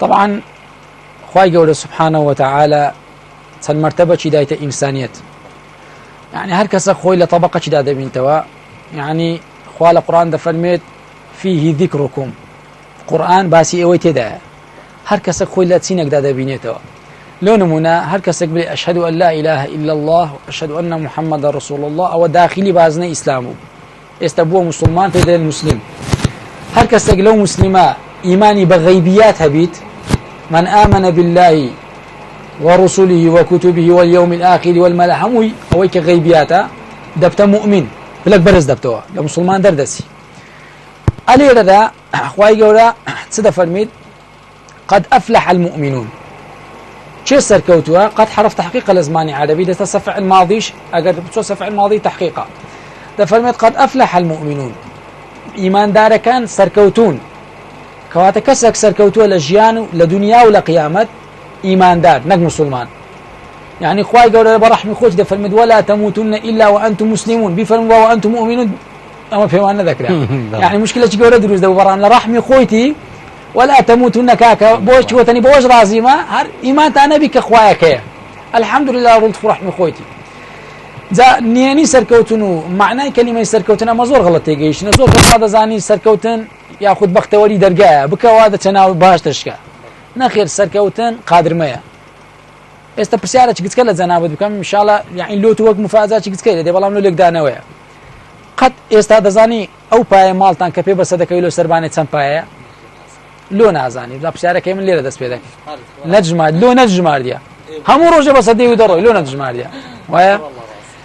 طبعا خواهي قوله سبحانه وتعالى المرتبة داية إنسانية، يعني هر كسا خوي لطبقة داده بنتوا، يعني خوال القرآن دفرميت فيه ذكركم، قرآن باسي اوي تدا هر كسا خوي لاتسينك داده بنتوا. لو نمونا هر كسا بلي أشهد أن لا إله إلا الله وأشهد أن محمد رسول الله أو داخلي بازنا إسلامه استبوه مسلمان في المسلم. هر كسا لو مسلمة إيماني بغيبيات هبيت، من آمن بالله ورسله وكتبه واليوم الآخر والملائكة أويك غيبياتا دبت مؤمن بلك برز دبتوا لمسلمان دردسي علي ردا خواهي قولا تسدى فرميد قد أفلح المؤمنون. شو سركوتوا قد حرف تحقيق الأزماني عربي ده تصفع الماضيش أقر تصفع الماضي تحقيقا ده فرميد قد أفلح المؤمنون. إيمان دار كان سركوتون كواتا كسك سركوتوا لجيان لدنيا ولقيامة إيمان دار نق مسلمان. يعني خواهي قولا برحمي خوش ده فرميد ولا تموتن إلا وأنتم مسلمون بفرموا وأنتم مؤمنون أما فهمنا ذكرها. يعني مشكلة قولا دروز ده بران لرحمي خويتي ولا تموتن كاكا بوش وتني بوش رازي ما هر إيمان تانا بك خوايا الحمد لله رلت فرحمي خويتي ذا نياني سركوتنو معناه كلمة سركوتنا ما زور غلط تيجيش نزور هذا زاني سركوتن ياخذ بختوري درجة بكا هذا تناول باش تشكا نخير سركوتن قادر مايا استبسيارة قد كلا زنابد بكم إن شاء الله يعني لو توق مفازات قد كلا دي بالله منو لك دانويا قد استاد زاني أو باي مالتان كبي بس هذا كيلو سربانة سام باي لو نازاني لا بسيارة كيمن ليرة دس بيدك نجمع لو نجمع ديا هم روجه بس هدي ودرو لو نجمع ديا ويا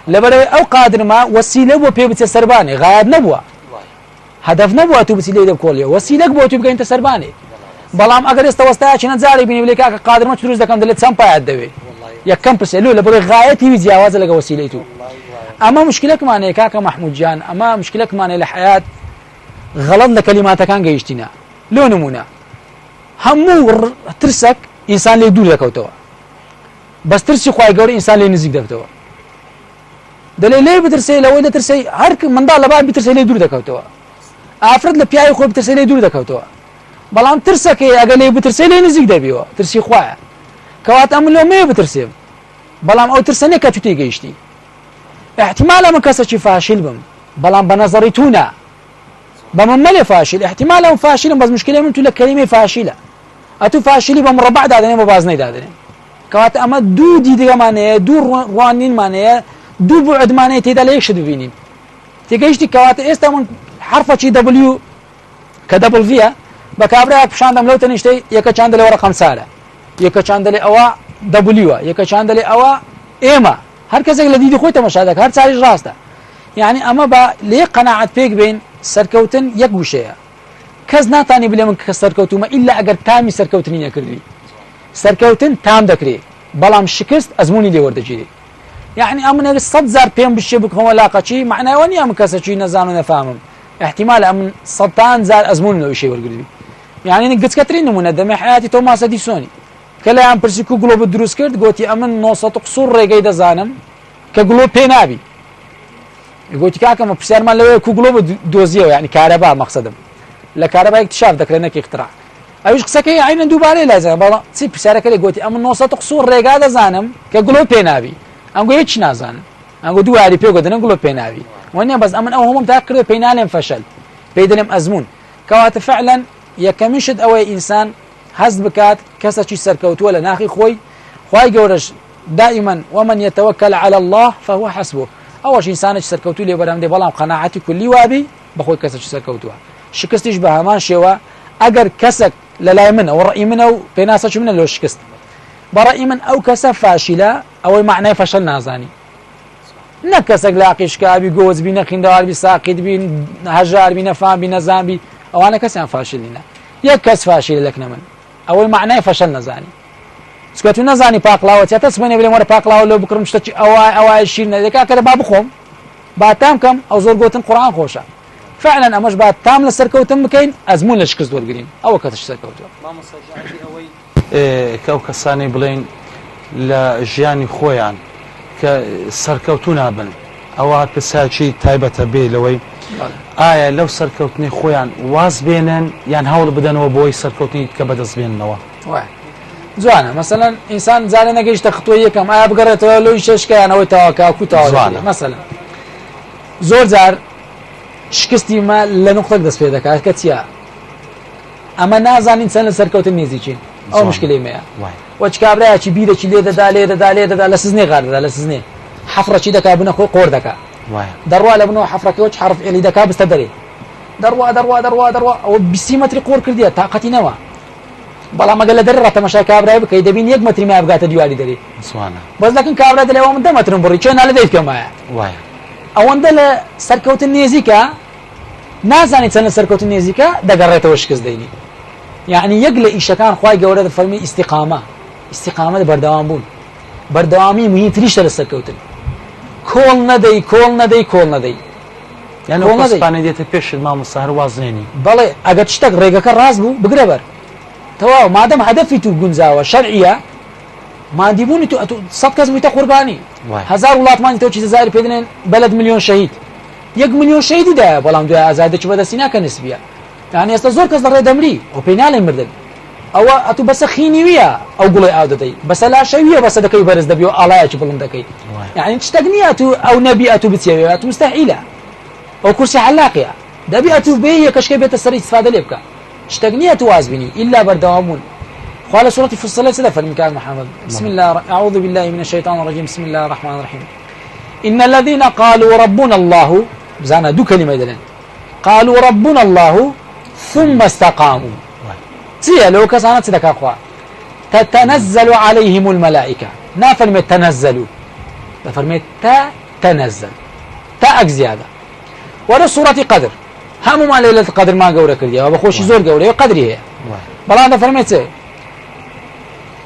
لبره أو قادر ما وسيلة وبي بتسرباني غاد نبوة هدف نبوة تو بسيلة بكوليا وسيلة بو تو بقى أنت سرباني بلام أجر استوسطها عشان تزاري بيني بليك قادر ما تروز دكان دلت سام باي عدوي يا كم بس لو لبره غايتي وزياوازة لقى وسيلته أما مشكلة كمان كاكا محمود جان أما مشكلة كمان الحياة غلط لكلمات كان جيشتنا لو نمونا همو ترسك إنسان لي دور دكوتوا بس ترسي خواي قول إنسان لي نزيق دكتوا دليل ليه بترسي لو إذا ترسي هرك من ضال لبعض بترسي لي دور دكوتوا أفرد لبياي خو بترسي لي دور دكوتوا بلام ترسك أقل لي بترسي لي نزيق دبيوا ترسي خواي كوات أملو ما بترسي بلام أو ترسني كتوتي جيشتي احتمال ما كسر فاشل بم بلام بنظريتونا بمملي فاشل احتمال فاشل بس مشكلة من تقول كلمة فاشلة أتو فاشلي بمر بعد هذا ما بازني هذا كوات أما دو دي معناه دو روانين معناه دو بعد معناه تدا ليش تبينين تيجيشتي كوات استمن حرف شيء دبليو كدبل فيها بكابرة بشان دم لو تنشتي يك شان دلي ورا خمسة يك شان دلي أوا دبليو يك شان دلي أوا إما هر كذا الذي دي خويته مشاهدك هر ساري راسته يعني أما با ليه قناعة فيك بين سركوتن يكوشيا كز ناتاني بلا من سركوتو ما إلا أجر تامي سركوتني يكردي سركوتن تام دكري بلام شكست أزموني لي ورد جيري يعني أمن صد زار بيم بالشبك هو لاقة شيء معناه وني أم كسر شيء نزانو نفهمهم احتمال أمن صدان زار أزموني لو شيء ورد يعني نقص كترين من الدم حياتي توماس أديسوني كلا عم برسيكو جلوب الدروس كرد قوتي أمن نص تقصر رجيد زانم كجلوب بينابي قلت كاكا ما بسير ما لو كوغلوب دوزيو يعني كهرباء مقصدهم لكهرباء اكتشاف ذكرنا كي اختراع ايش قسكي عين دوباره لازم بالا سي بسير كلي قلت اما نوصه تقصور ريغادا زانم كجلوب بينابي ام قلت ايش نازان ام قلت دواري بيغو دنا جلوب بينابي وانا بس امن او هم متاكد بينالهم فشل بيدلم ازمون كوات فعلا يكمشد او انسان حزب بكات كسشي سركوت ولا ناخي خوي جورش دائما ومن يتوكل على الله فهو حسبه أول شيء إنسان سركوتو لي برام دي بلام قناعتي كلي وابي بخوي كسك سركوتوها شكستيش بها مان شوا أجر كسك للا من أو رأي منه بيناسش منه لو شكست برأي من أو كسب فاشلة أو معناه فشل نازاني نكسك لاقيش كابي جوز بينا خندوار بساقد بين هجار بينا فام بينا زامبي أو أنا كسب فاشلين يكس فاشل لك نمن أو معناه فشل نازاني سكوتو نزاني باقلاوة تسمعني بلي مرة باقلاوة لو بكرم شتى أواي شيرنا ذكاء كده بابخهم بعتام كم أو زور قوتن قرآن خوشة فعلا أمش بعد تام لسركوتن مكين أزمون لشكز دور قرين أو كتش سركوتو ما مسجع أوي كأو كساني بلين لجياني خويان كسركوتونا بن أو هاد بساعة شيء تايبة بي لوي ئایا لەو سەرکەوتنی خۆیان واز بێنن یان هەوڵ بدەنەوە بۆی سەرکەوتنی کە بەدەست بێننەوە جوانە مثلا ئینسان زانە نەگەیشتە خطوە یەکەم ئایا بگەڕێتەوە لەوی شەشکەیانەوەی تاواکو تاوانە مثلا زۆر جار شکستی ما لە نقطەك دەست پێ دەکات کە چیە ئەمە نازانین چەند لە سەرکەوتن نێزیچین ئەو مشکلەی مەیە وەچ کابراایکی بیرێکی لێ دەدا لێ دەدا لێ دەدا لە سزنێ غار دەدا لە سزنێ حەفرەکی دەکا بنەخۆ قۆر دەکا دەڕوا لە بنەوە حەفرەکەەوە حرف ئێلی دەکا بستە دەرێ دەڕوا ئەوە 20 مەتری قۆر کردیە تااقەتی نەوە بەڵام ئەگەر لە دەرڕە تەماشای کابرای بکەی دەبین 1 مەتری ما بگاتە دیواری دەرێ بەس لەکن کابرا دەڵێ من 10 مەترم بڕی چێ نالە دەی بکەمایە ئەوەندە لە سەرکەوتن نێزیکە نازانی چەند لە سەرکەوتن نێزیکە دەگەڕێتەوە شکست دەینی یعنی یەک لە ئیشەکان خوای گەورە دەفەرمی ئیستیقامە بەردەوام بوون بەردەوامی مهمتریشە لە سەرکەوتن کۆڵ نەدەی یعنی ئەوپەسپانە دێتە پێشت مامۆستا هەر وازنێنی بەڵێ ئەگەر شتێک ڕێگەکە ڕاست بوو بگرە بەر تەواو مادەم هەدەفی تو گونجاوە شەرعیە مادیبوونی تو 100 کەس بوویتە قوربانی 1000 وڵاتمانی تۆ چیزە زاری پێ دەنێن بەلەد ملیۆن شەهید 1 ملیۆن شەهیدی دایە بەڵام دوای ئازادێکی بەدەستی ناکە نسبیە یعنی ئێستا زۆر کەس لە ڕێ دەمری ئەو پێی ناڵێن مردن ئەوە ئەتو بەسە خینیویە ئەو گوڵی ئاو دەدەی بەسە لاشەویە بەسە دەکەی بەرز دەبی و ئاڵایەکی بڵند دەکەی یعنی شتێک نییە تو ئەو نەبی ئەتو بچێوێ ئەتو مستەحیلە ئەو کورسی حلاقیە دەبی ئەتو بێ یەکەشکە بێتە سەر ئیستفادە لێ بکە شتێک نییە تو واز بینی إلا بەردەوامبوون خوا لە سورەتی فصلت چ دەفەرمی کاک محەممەد بسم الله أعوذ بالله من الشيطان الرجيم بسم الله الرحمن الرحيم إن الذين قالوا ربنا الله بزانا دو كلمة دلن قالوا ربنا الله ثم استقاموا تيا لو كسانة تدك أخوة تتنزل عليهم الملائكة نافرمي تنزلوا نافرمي تنزل تاء زيادة ورا سورة قدر هم ما ليلة القدر ما قورة كرديا وبخوش زور قورة قدري هي بلا نافرمي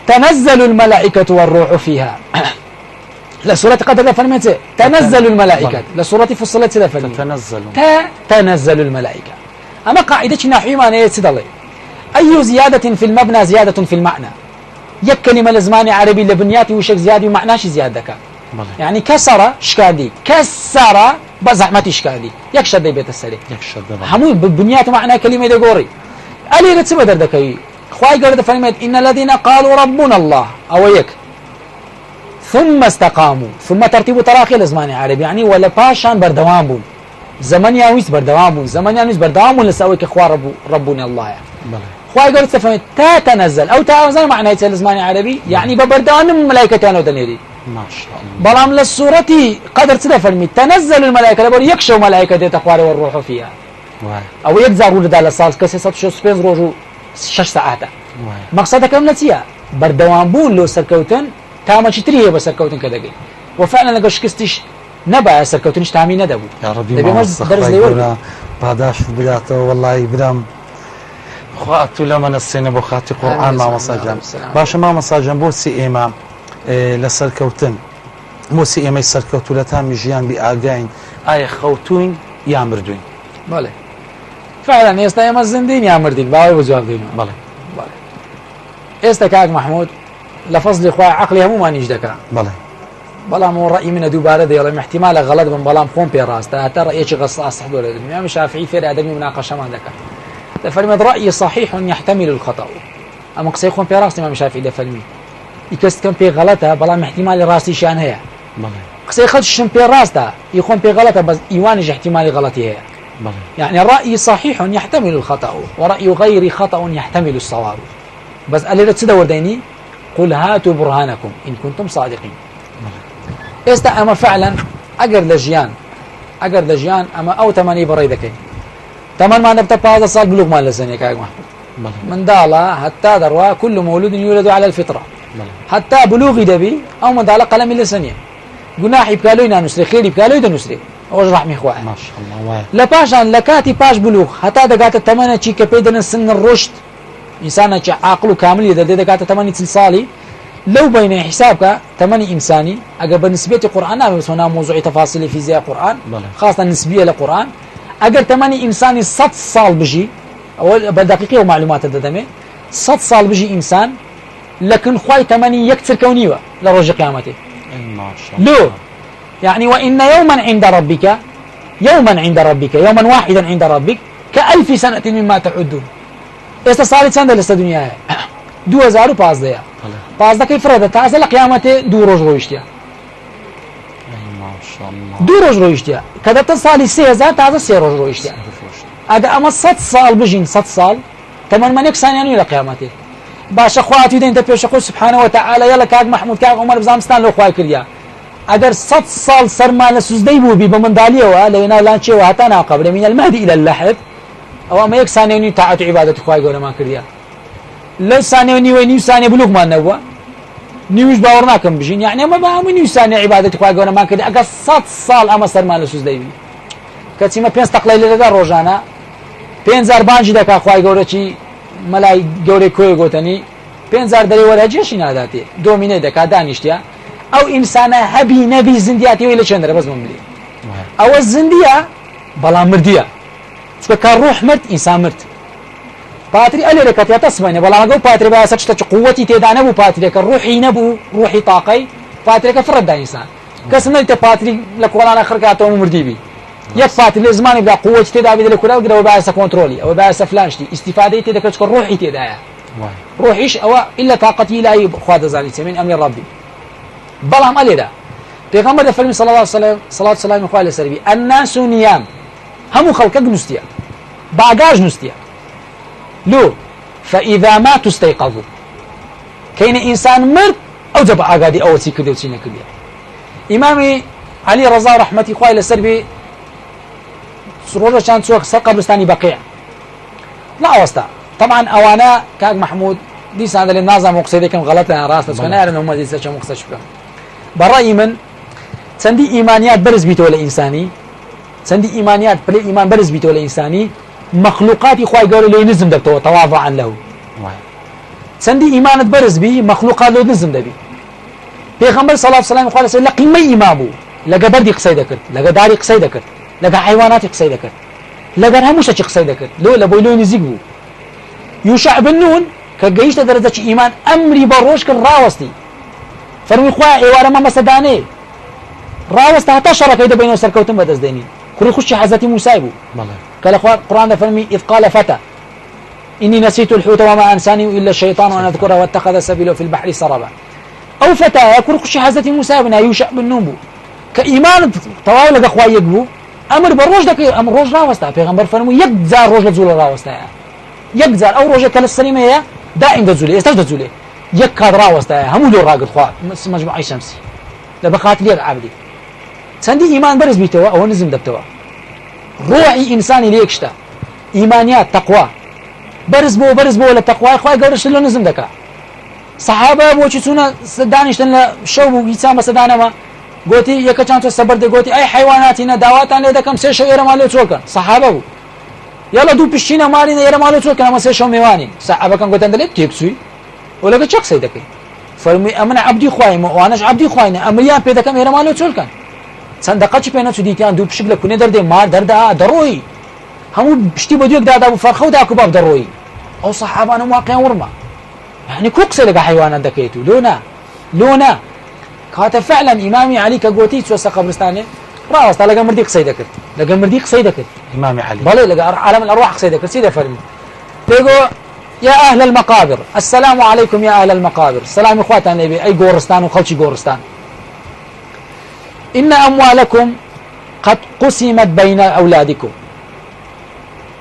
تنزل الملائكة والروح فيها لسورة قدر فرميت تنزل الملائكة لسورة فصلت فرميت تنزل الملائكة أما قاعدة نحوي ما نيت الله أي زيادة في المبنى زيادة في المعنى يك كلمة لزمان عربي لبنياتي وشك زيادة ومعناش زيادة يعني كسر شكادي كسر بزحمتي شكادي يكشد بيت السري همو بنيات معنى كلمة دقوري ألي رتسبة دردكي خواهي قرد فرميت إن الذين قالوا ربنا الله أو يك ثم استقاموا ثم ترتيب تراخي لزمان عربي يعني ولا باشان بردوام بون زمن ياويس بردوام بون زمن ياويس بردوام بون لساوي كخوا ربنا الله يعني خواهي قرد فرميت تنزل أو تنزل معنى لزمان عربي يعني ببردوام الملائكة كانوا دنيري ما شاء الله بلام للسورة قدر تدا فرميت تنزل الملائكة لبر يكشوا ملائكة دي تخوار والروح فيها أو يكزاروا لدى لصال كسي ستشو سبيز روجو 6 ساعات مقصدك كم نتيا بردوام بون لو سركوتن تاما شتريه بسركوتن كدقي وفعلا لقى شكستش نبا سركوتنش تامي ندبو يا ربي ما درس لي باداش بداته والله برام خواتو لما نسينا بخاتي قرآن ما مساجم باش ما مساجم بو سي إمام لسركوتن مو سي إمام سركوتو لتامي جيان بآقاين آي خوتوين يا مردوين بله فعلا يستيم الزندين يا مردين باوي وجواب دينه بله استكاك محمود لفظل خواه عقلي همو ما نيجدك بله بلا مو رأي من دوباره دي ولا احتمال غلط من بلا مخون بيراس حتى رأيك غصة صح ولا الإمام الشافعي في آدمي مناقشة ما ذكر تفرمي رأي صحيح يحتمل الخطأ أما قصي يخون بيراس الإمام الشافعي دفرمي يكست كم بي غلطة بلا احتمال راسي شان هي بله قصي خدش بيراس ده يخون بي غلطة بس يوانج احتمال غلطي هي بله يعني الرأي صحيح يحتمل الخطأ ورأي غير خطأ يحتمل الصواب بس اللي تدور ديني قل هاتوا برهانكم إن كنتم صادقين استا أما فعلا أقر لجيان أما أو تماني بريدك تمن ما نبت هذا صار بلوغ مال لسنة كاك محمود من دالا حتى دروا كل مولود يولد على الفطرة حتى بلوغ دبي أو من دالا قلم لسنة جناح يبكالونا نسري خير يبكالونا نسري أوج رحمي إخوان ما شاء الله لباشان لكاتي باش بلوغ حتى دقات التمانة شي كبيدنا سن الرشد إنسان عقله كامل إذا دقات 8 صالي لو بين حسابك 8 إنساني أجا بالنسبة للقرآن بس هنا موضوع تفاصيل فيزياء قرآن خاصة نسبية للقرآن أجر 8 إنساني 100 صال بجي أو بدقيقة ومعلومات الدمي 100 صال بجي إنسان لكن خواي 8 يكتر كونيوة لرجع قيامته ما شاء الله لو يعني وإن يوما عند ربك يوما عند ربك يوما واحدا عند ربك كألف سنة مما تعدون استصارت سنة لست دنيا 2015 15 كيف فرد تازه لقيامته 2 روز رويشتيا ما شاء الله 2 روز رويشتيا كذا تصالي 3000 تازه 3 روز رويشتيا هذا اما 100 سال بجين 100 سال تمن منك ثانيه لقيامته باش اخواتي انت بيش اخو سبحانه وتعالى يلا كاك محمود كاك عمر بزامستان لو خوای کردیا اگر 100 سال سرمال سوزدي بو بي بمنداليه ولينا لانچه واتنا قبل من المهدي الى اللحد او ما يك ثانيه طاعه عباده خوای ګور ما کردیا لو ثانيه ني ثانيه بلوغ ما نوا نيوش باورناكم بجين يعني ما با ني ثانيه عباده خوای ګور ما کردیا اگر 100 سال اما سرمال سوزدي کچیمه پنځ تقلیل له روزانه 5000 بانجی دکا خوای ګور چی ملای گوره کوی گوتنی 5000 دری ورجیش ناداتی دومینه دکا دانشتیا او انسان هبی نبی زندیاتی ویل چندره باز مملی او زندیا بلا مردیا چون که روح مرد انسان مرد پاتری الی رکاتیا تسمعه بلا مگو پاتری با سچ قوتی تدانه بو پاتری که روحی نبو روحی طاقی پاتری که فرد انسان کسنه ته پاتری لکولانا خرکاتو مردی بی یک فاتل زمانی بلا قوة تدا بدل كلام قدروا بعث كنترولي أو بعث فلانشتي استفادة تدا كتشكر روحي تدا روحيش أو إلا طاقتي لا يخاض ذلك من أمر ربي بلهم علي ده پیغمبر فرمی صلى الله عليه وسلم صلاة السلام قال سربي الناس نيام هم خلقك نستيا باجاج نستيا لو فإذا ما تستيقظوا كين إنسان مرد أو جب عقادي أو سيكدي وسينا كدي إمامي علي رضا رحمتي قال سربي سرورة كان سوق قبرستاني بقيع لا واسطة طبعا اوانا كاك محمود دي سنة للنازم مقصدة كم غلط انا راس بس كنا هم دي سنة مقصد شبكم برأيي من سندي ايمانيات برز بيت ولا انساني سندي ايمانيات بلا ايمان برز بيت ولا انساني مخلوقات اخوي قالوا لي نزم دبتو تواضعا له سندي ايمانات برز بي مخلوقات له نزم دبي پیغمبر صلى الله عليه وسلم قال سلا قيمه امامو لقى بردي قصيده كرت لقى داري قصيده كرت لقى حيوانات قصيده كرت لقى هموشه قصيده كرت لو لبولو نزيقو يوشع بن نون كجيش درجه ايمان امري بروش كن راوستي فرمي خوا ايوار ما مسداني راوست حتى شركه يد بينه سركوتم بدز ديني كل خش حزتي موسى بو قال اخوان القران فرمي اذ قال فتى اني نسيت الحوت وما انساني الا الشيطان ان اذكره واتخذ سبيله في البحر سربا او فتى كل خش حزتي موسى بن يوشع بن نون كايمان طوال اخوا يقبو امر بروج دك امر روج راوستا پیغمبر فرمو یک زار روج زول راوستا یک زار او روج کل السليمه هي دائم دزولي استاج دزولي یک كاد راوستا همو لو راقد خوا مجموعه شمسي لبقات لي عبدي سندي ايمان برز بيتوا او نزم دبتوا روحي انساني ليكشتا ايمانيات تقوى برز بو ولا تقوى خوا قرش له نزم دكا صحابه بو چسونا دانشتن شو بو يسام سدانه ما قوتي يكچانتو صبر دي قوتي اي حيواناتنا دعواتان لدا كم سيشو يرمالو تشوكن صحابه بو يلا دو بشينا مارينا يرمالو تشوكن ما سيشو ميواني صحابه كان قوتن دلي تيكسوي ولا كچك سيدك فرمي امنا عبدي خوايم واناش عبدي خواينا امريا بيدا كم يرمالو تشوكن صندقه بينا سوديتيان دو بشكل كوني درد مار درد دروي همو بشتي بديك دادا فرخو داكو باب دروي او صحابه انا واقعا ورما يعني كوكس لك حيوانات دكيتو لونا كاته فعلا امامي علي كقوتي توسق قبرستانه راوست لقى مردي قصيده كرت لقى مردي قصيده كرت امامي علي بل لقى عالم الارواح قصيده كرت سيده فرمي تيجو يا اهل المقابر السلام عليكم يا اهل المقابر السلام اخواتنا النبي اي غورستان وخلشي غورستان ان اموالكم قد قسمت بين اولادكم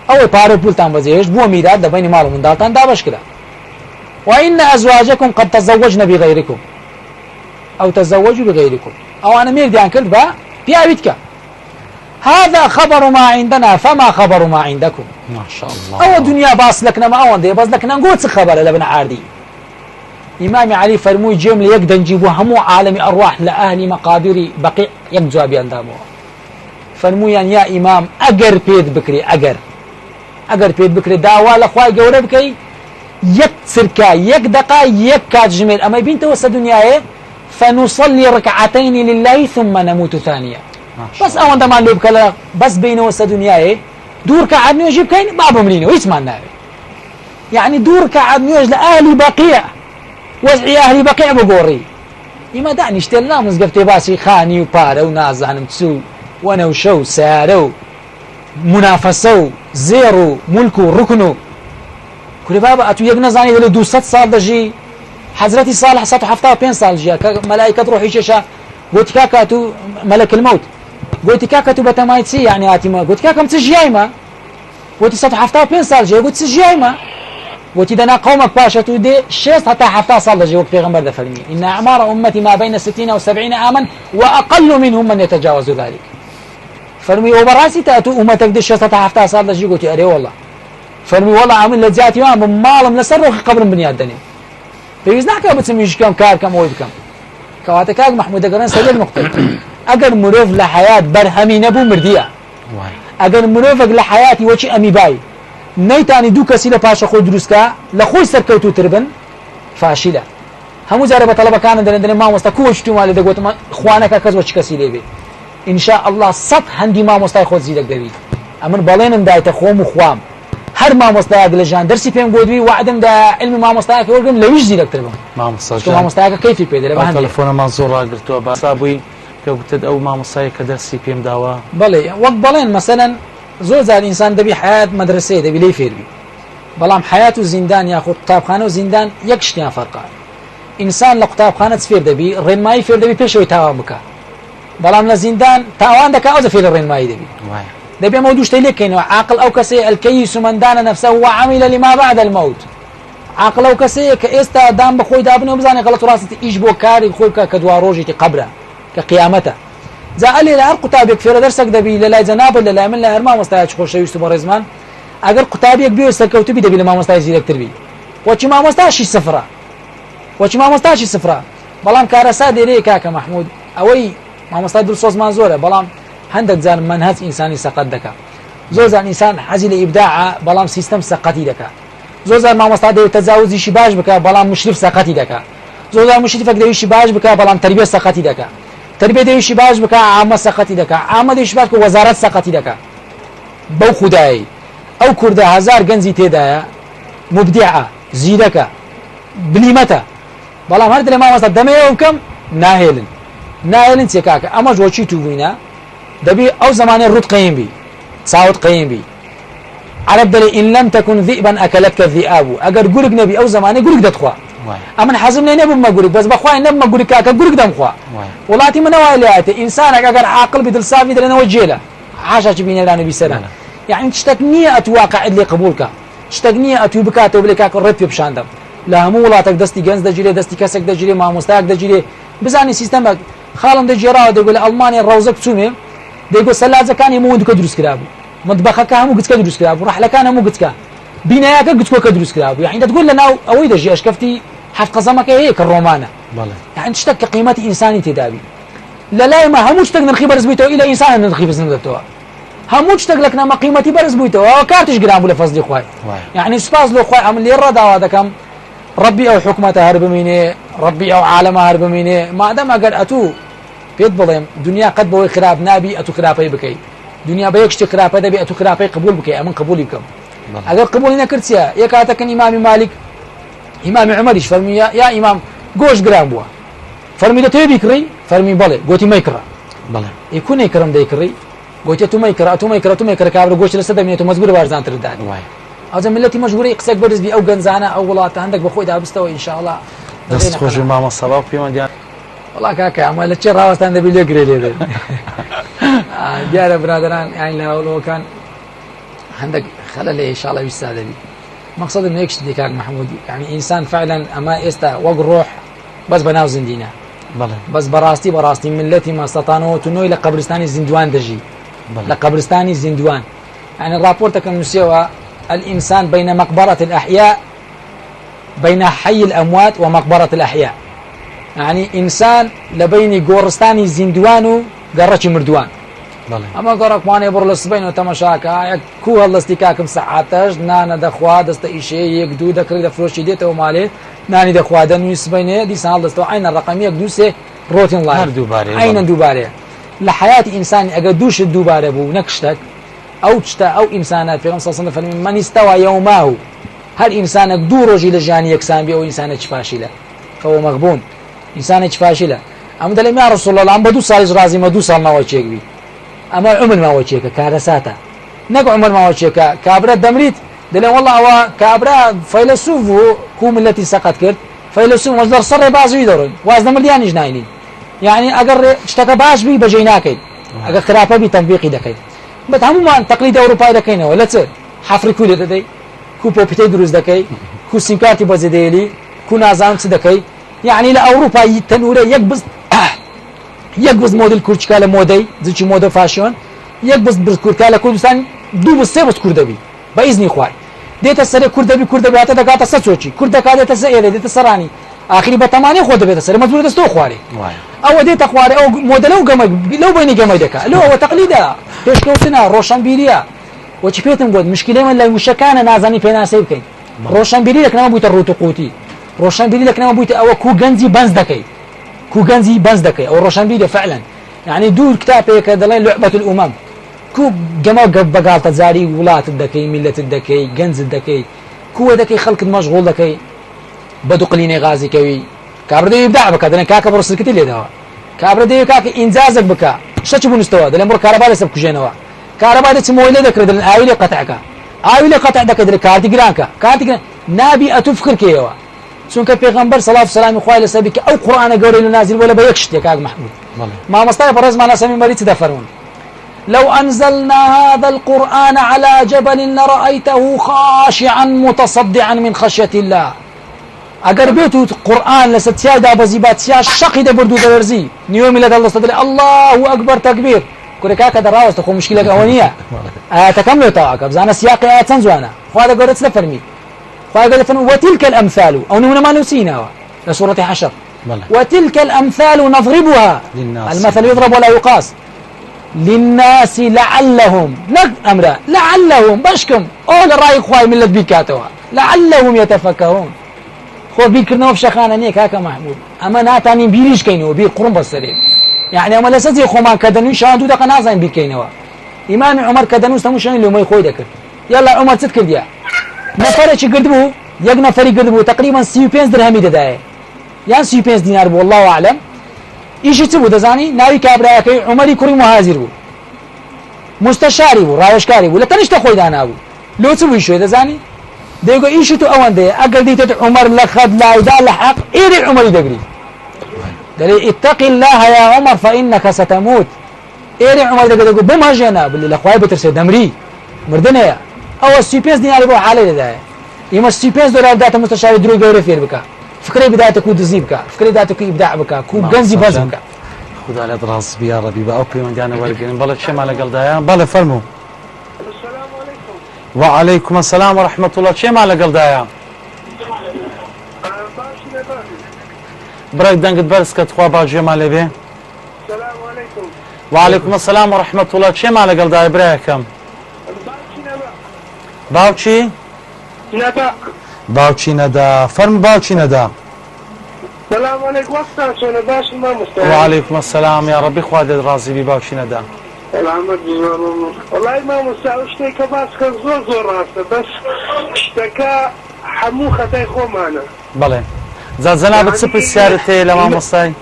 او بارو بولتان وزيش بو ميراث بين مال من دالتان دابش كده وان ازواجكم قد تزوجن بغيركم او تزوجوا بغيركم او انا مير ديان كرد با بياويتك هذا خبر ما عندنا فما خبر ما عندكم ما شاء الله او دنيا باس لكنا ما اون دي باس لكنا نقول خبر لبن عاردي امام علي فرموي جمله يقدر نجيبوا همو عالم ارواح لاهل مقابر بقيع يقجوا بيندامو فرموي يا امام اجر بيد بكري اجر بيد بكري داوا لاخواي جوره بكي يك سركا يك دقا يك كاجمل اما بنت وس دنيا فنصلي ركعتين لله ثم نموت ثانية بس او عندما لوب كلا بس بينه وس دنيا دور كعدني يجيب كاين بابا ملينه ويسمعنا يعني دور كعدني لاهل بقيع وزعي اهل بقيع بقوري لما دعني اشتلنا مزقفتي باسي خاني وبارا ونازعنم تسو ونەوشە و سیارە و منافەسە و زێڕ و مولک و ڕوکن و کوری بابە ئەتو یەک نەزانی لە 200 ساڵ دەژی حەزرەتی صالح 175 ساڵ ژیا کە مەلایکەت ڕۆحی کێشە گوتی کاکە تو مەلەک المەوت گوتی کاکە تو بەتەمای چی یعنی هاتیمە گوتی کاکەم چ ژیایمە گوتی 175 ساڵ ژیا گوتی چ ژیایمە گوتی دەنا قەومەک پاشە تو دێ 6 هەتا 70 ساڵ دەژی وەک پێغەمبەر دەفەرمی إن أعمار أمتي ما بين 60 و 70 عاما وأقل منهم من يتجاوز ذلك فەرمی ئەو بەڕاستی تا تو ئومەتێک دێ 6 هەتا 70 ساڵ دەژی گوتی ئەرێ وەڵڵا فەرمی وەڵڵا ئەمن لە جیاتی وان بم ماڵم لەسەر ڕۆخی قەبرم بنیاد دەنێ پێویست ناکە بچم میشکەم کارکەم ئەوەی بکەم کەواتە کاک محمود دەگەڕێن سەر نقطەی ئەگەر مرۆڤ لە حەیات بەرهەمی نەبوو مردیە ئەگەر مرۆڤێک لە حەیاتی وەچی ئەمیبای نەیتانی دوو کەسی لە پاشە خۆی دروستکە لە خۆی سەرکەوتوتر بن فاشیلە هەموو جارە بە تەڵەبەکانە دەڵێن مامۆستا کووەشتی ماڵێ دەگوتمە خوانەکە کەس وەچ کەسی لێبێ ئینشاء الله 100 هەندی مامۆستای خۆت زیرەک دەبیت ئەمن بەڵێنم دایتە خۆم و خوام هەر مامۆستایەک لە ژیان دەرسی پێم گوتووی وعدم دا علمی مامۆستایەکە وەرگرم لەویش زیرەکتر بم مامۆستایەکە کەیفی پێ دەرێ بە تەلەفۆنەمان زۆر ڕاگرتووە باسا بووی کە گوتت ئەو مامۆستایە کە دەرسی پێم داوە بەڵێ وەک بەڵێن مەسەلەن زۆر جار ئینسان دەبی حیات مەدرسەیە دەبی لێی فێربی بەڵام حیات و زیندان یاخود قوتابخانە و زیندان یەک شتیان فەرقە ئینسان لە قوتابخانە فێر دەبی ڕێنمایی فێر دەبی پێشەوەی تاوان بکە بەڵام لە زیندان تاوان دەکا ئەو فێر لە ڕێنمایی دەبی دەبێ ئەمە دوو شتەی لێکەینەوە عاقل ئەو کەسەیە الکەیس من دان نفسه وعمل لما بعد الموت عاقل ئەو کەسەیە کە ئێستا دام بە خۆی دابنەوە بزانێ غەڵەت و ڕاست ئیش بۆ کاری خۆی بکە کە دوا ڕۆژێکی قەبرە کە قیامەتە جا ئەلێ لە هەر قوتابێک فێرە دەرسێک دەبی لە لای جەنابەت لە لای من لە هەر مامۆستایەکی خۆشەویست و بەڕێزمان ئەگەر قوتابێک بێ سەرکەوتوبی دەبی لە مامۆستای زیرەکتر بی وەچی مامۆستاشی سفرە وەچی مامۆستاشی سفرە بەڵام کارەسا دێرەیە کاکە محمود ئەوەی مامۆستای دڵسۆزمان زۆرە بەڵام هەندێک جار منهج ئینسانی سەقەت دەکات زۆر جار ئینسان حەزی لە ئیبداعە بەڵام سیستەم سەقەتی دەکات زۆر جار مامۆستا دەوێت تەجاوزیشی باش بکات بەڵام مشرف سەقەتی دەکات زۆر جار مشرفێک دەویشی باش بکات بەڵام تەربیە سەقەتی دەکات تەربیە دەویشی باش بکات عامە سەقەتی دەکات عامە دەویشی باش بکات وەزارەت سەقەتی دەکات بەو خودایی ئەو کوردە هەزار گەنجی تێدایە مبدعە زیرەکە بلیمەتە بەڵام هەر لە مامۆستا دەمەوە بکەم ناهێلن چێ کاکە ئەمەش وەچی تو بووینە دەبی ئەو زمانەی ڕوت قەیم بی چاوت قەیم بی عرب دەڵێ ئین لەم تەکون ذئبا ئەکەلەتکە الذئاب ئەگەر گورگ نەبی ئەو زمانەی گورگ دەتخوا ئەمن حەزم لێ نەبوومە گورگ بەس بەخوای نەبمە گورگ کاکە گورگ دەمخوا وڵاتی منەوای لێهاتێ ئینسانێک ئەگەر عاقڵ بی دڵسافی دەڵێنەوە جێلە حاشاکی بینێرانە بیسەران یعنی شتێک نییە ئەتو واقعیت لێ قبولکە شتێک نییە ئەتوی بکاتەوە بڵێ کاکە ڕێت پێ بشاندەم لە هەموو وڵاتێک دەستی گەنج دەگیرێ دەستی کەسێک دەگیرێ مامۆستایەک دەگیرێ بزانی سیستەمێک خاڵم دەگێڕاوە دەیگوت لە ئەڵمانیا ڕەوزە بچوومێ دەیگوت سەلاجەکانی هەموو گوتکە دروست کرابوو مطبەخەکە هەموو گوتکە دروست کرابوو ڕەحلەکان هەموو گوتکە بینایەکە گوتکۆکە دروست کرابوو یعنی دەتگوت لە ناو ئەوەی دەژی ئەشکەفتی حەفت قەزەمەکە هەیە کە ڕۆمانە یعنی شتێک کە قیمەتی ئینسانی تێدابی لە لای ما هەموو شتێک نرخی بەرز بوویتەوە ئیلا ئینسان نرخی بەرز نەدەتەوە هەموو شتێک لە کنەمە قیمەتی بەرز بوویتەوە ئەوە کارتش گران بوو لە فەزلی خوای یعنی سوپاس لۆ خوای ئەمن لێ ڕەداوا دەکەم ربي أو حكمته هرب مني ربي أو عالمه هرب مني ما دام أقل أتو بيت بضيم دنيا قد بوي خراب نابي أتو خرابي بكي دنيا بيكشتي خرابي دبي أتو خرابي قبول بكي أمن قبولي بكم أقل قبولي نكرتيا يكاتك إمام مالك إمام عمر إيش فرمي يا إمام جوش جرام بوا فرمي ده تبي كري فرمي بالي قوتي ما يكره بالي يكون يكرم ده يكري قوتي تو ما يكره كابر جوش لسه دميته مزبور بارزان ترداد ئەوجا ملەتی مەژبوری قسەک بەرز بی ئەو گەنجانە ئەو وڵاتە هەندێک بە خۆی دابستەوە ئینشاءڵڵا دەست خۆشی مامۆستا پێمان دیار وڵا کاکە ئەمە لە چێ ڕاوەستان دەبی لێ گرێ لێ دیارە برادران یانی لە هەوڵەوەکان هەندێک خەلە لێ ئینشاءڵڵا ویستا دەبی مەقسەدم یەک شتی کاک محمودی یعنی ئینسان فعلا ئەمە ئێستا وەک ڕۆح بەس بەناو زیندینە بەس بەڕاستی ملەتی مەستەتانەوە تونۆی لە قەبرستانی زیندوان دەژی لە قەبرستانی زیندوان يعني الرابورت كان نسيوا الإنسان بين مقبرة الأحياء بين حي الأموات ومقبرة الأحياء يعني إنسان لبين قورستاني زندوان قررش مردوان أما قررك ماني برلس بين وتمشاكا كو هالستيكاكم ساعاتش نانا دخوا دست إشي يقدو دكري دفروشي ديته ومالي ناني دخوا دنويس بينه دي سان دستو عين الرقمية قدوسه روتين لايف عين دوباره لحياة إنسان أقدوش الدوباره بو نكشتك أو تشتا أو إنسان في غمصة صنف من استوى يومه هل إنسانك دو رجل جاني يكسان بي أو إنسانك فاشلة فهو مغبون إنسانك فاشلة أما دلم يا رسول الله عم بدو سال رازي ما دو سال نواجيك بي اما عمر ما وجهك كارساتا نق عمر ما وجهك كابرا دمريت دلين والله هو كابرا فيلسوف كوم التي سقط كرت فيلسوف مصدر صر بعض يدور وازن مليان جنايني يعني اگر اشتكى باش بي بجيناكي اگر خرافه بي تطبيقي دكاي بتهم ما تقليد اوروبا دكاين ولا ت حفر كل ددي كو بوبيتي دروز دكاي كو سيمكارتي بزديلي كو نازان دكاي يعني لاوروبا تنوره يكبز موديل كورتشكالا مودي زيش موديل فاشون يكبز بركوركالا كردستان دو بس سبس كردبي باذن اخوي ديت السر كردبي هذا دقات سچوچي كرد كاده تسئله ديت سراني اخري بتمانية خود بيت السر مجبور تستو خواري او ديت اخواري او موديل او قمق لو بيني قميدك لو هو تقليدا ايش كوسنا روشن بيريا وش بيتم بود مشكله من لا مشكانه نازني فينا سيبكين روشن بيري لك ما بوت الروتو قوتي روشن بيري لك ما بوت او كو غنزي بنز دكاي كو غنزي بنز دكاي او روشن بيري فعلا يعني دور كتاب هيك دلين لعبه الامم كو جماعة بقالة زاري ولات الدكي ملة الدكي جنز الدكي كو دكي خلق مشغول دكي بدو قليني غازي كوي كابر دي يبدع بك دلين كاكا برو سلكتي اللي دوا كابر دي كاكا انزازك بك شتشبو نستوى دلين برو كهرباء لسب كجينوا كهرباء دي تسموه اللي ذكر دلين آيولي قطعك آيولي قطع دك دلين كارتي جرانكا نابي أتفكر كيوا سونك پیغمبر صلى الله عليه وسلم خواه لسبك او قرآن قولي نازل ولا بيكشت يا كاك محمود ما مستوى برز ما ناسمي مريد تدفرون لو أنزلنا هذا القرآن على جبل لرأيته خاشعا متصدعا من خشية الله اگر بيتو القرآن لستيا دا بزيبات سيا شقي دا بردو درزي نيومي لدى الله صدري الله أكبر تكبير كوريكاكا دراوز تخو مشكلة أولية تكملوا طاعك بزانا سياقي آيات سنزوانا وهذا قرأت لفرمي وهذا فرمي وتلك الأمثال أو نمنا ما نسينا لسورة حشر وتلك الأمثال نضربها المثل يضرب ولا يقاس للناس لعلهم أمرا لعلهم بشكم أول رأي خواهي من لدبيكاتها لعلهم يتفكرون خو بيكرنا في شخانة نيك هكا محمود أما ناتاني بيريش كينو بير قرن بسرين يعني أما لسزي خو ما كدنو شاهدو دقا نازين بير كينو إمام عمر كدنو استموشان اللي ما يخوي دكر يلا عمر تذكر ديا نفرش قدبو يق نفري قدبو تقريبا 35 درهمي دداي يعني 35 دينار بو الله أعلم إيش تبو دزاني ناوي كابراكي عمري كوري مهاجر بو مستشاري بو رايشكاري بو لتنش تخوي دانا بو لو تبو شوي دزاني ديقو إيش تو أوان دي أقل ديتت عمر لخد لا يدال لحق إيري عمري دقري دلي اتق الله يا عمر فإنك ستموت إيري عمري دقري بمهجنا باللي لأخوائي بترسي دمري مردنا أو السيبينز دينار بو حالي لداي إما السيبينز دولار داتا مستشاري دروي قوري فير بكا فكري بداية كو دزي بكا فكري بداية كو إبداع بكا كو جنزي باز بكا خدا على دراس بيا ربي بقى أوكي من جانا ورقين بلا شيء على قلدايا بلا فرمو السلام عليكم وعليكم السلام ورحمة الله شيء على قلدايا بريك دنقت برس كتخوا باجي مالي بيه السلام عليكم وعليكم السلام ورحمة الله شيء على قلدايا بريكم باوچی ندا باوچی ندا فرم باوچی ندا السلام عليكم وقتا شنو باش ما مستوى وعليكم السلام يا ربي خواد رازي بي باوچی ندا العمد زور والله ما مستوى اشتكى باس كان زور راسه بس اشتكى حمو خطاي خو معنا بله زلزلة بتصب سيارتي لما مصاي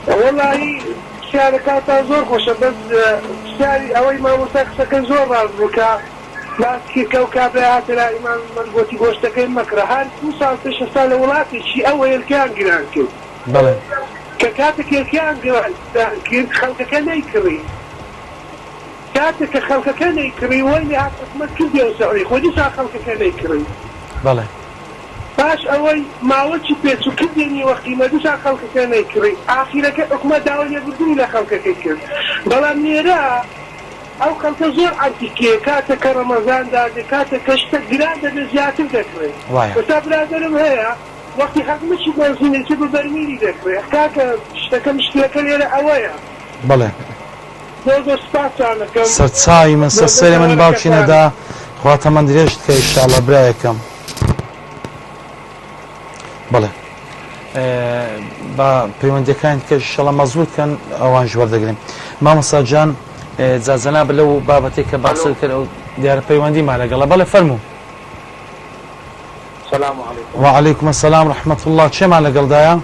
والله شاركات زور خوش بس سياري اوي ما مستوى زور راسه لكن كوكب هاتلا إمام مربوطي قوشتكي مكره هل توصل تشتغل ولاتي شيء أول كان جرانكي بله كاتك كان جرانكي خلق كان يكري كاتك خلق كان يكري وين هاتك ما كل يوم سعري ودي سا خلق كان يكري بله باش أول ما وجه بيتو كدني وقتي ما دوسا خلق كان يكري آخرك حكمة داولية بدون لا خلق كيكري بلا منيرا أو خلق زور عندك كاتك رمضان دادي كاتك اشتك قرادة بزيادة ذكري وسا برادرم هيا وقتي حق مشي بنزيني تبو برميلي ذكري كاك اشتكى مشكلة كليلة أويا بله دو سباس عنك سرساي من سرسالي من باوچی ندا خواتا من دريشت كي إن شاء الله برايكم بله با پەیوەندیەکان کە ئینشەڵا مەزبوط کەن ئەوانش وەردەگرین مامۆستا جان جازەنا لەو بابەتێک کە باسی کرد ئەو دیارە پەیوەندیمان لەگەڵە بەڵێ فەرموو السلام عليكم وعليكم السلام ورحمة الله چێمان لەگەڵدایە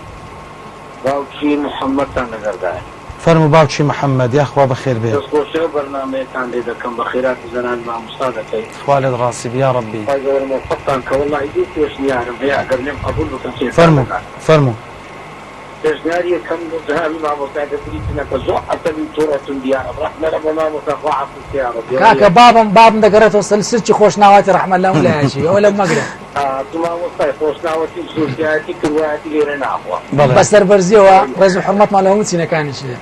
باوکی محەممەدتان لەگەڵدایە فرموا باوشي محمد يا اخوة بخير بيه. دەستخۆشی بەرنامەیەتان لێ دەکەم بە خێرات زەنان مامۆستا دەکەیت. خوالد راسب يا ربي. موفقتان کە وەڵڵاهی دوو پێشنیارم هەیە ئەگەر لێم قبول بکەن. فرموا. پێشنیاری یەکەم جەنابی مامۆستا دەبریتنەکە زۆر عەسەبی تووڕەتون دیارە ڕەحمە لە بۆ مامۆستا خوا عەفوی یا ربی. کاکە بابم دەگەڕێتەوە سەرچی خۆشناواتی ڕەحمە لەم لایەکی ئەوە لەم مەگرە. تو مامۆستای خۆشناوەتی زۆرجیاتی کردوایەتی لێرە ناخوا. بە سەربەرزیەوە ڕێز و حورمەتمان لە هەموو چینەکانیشە.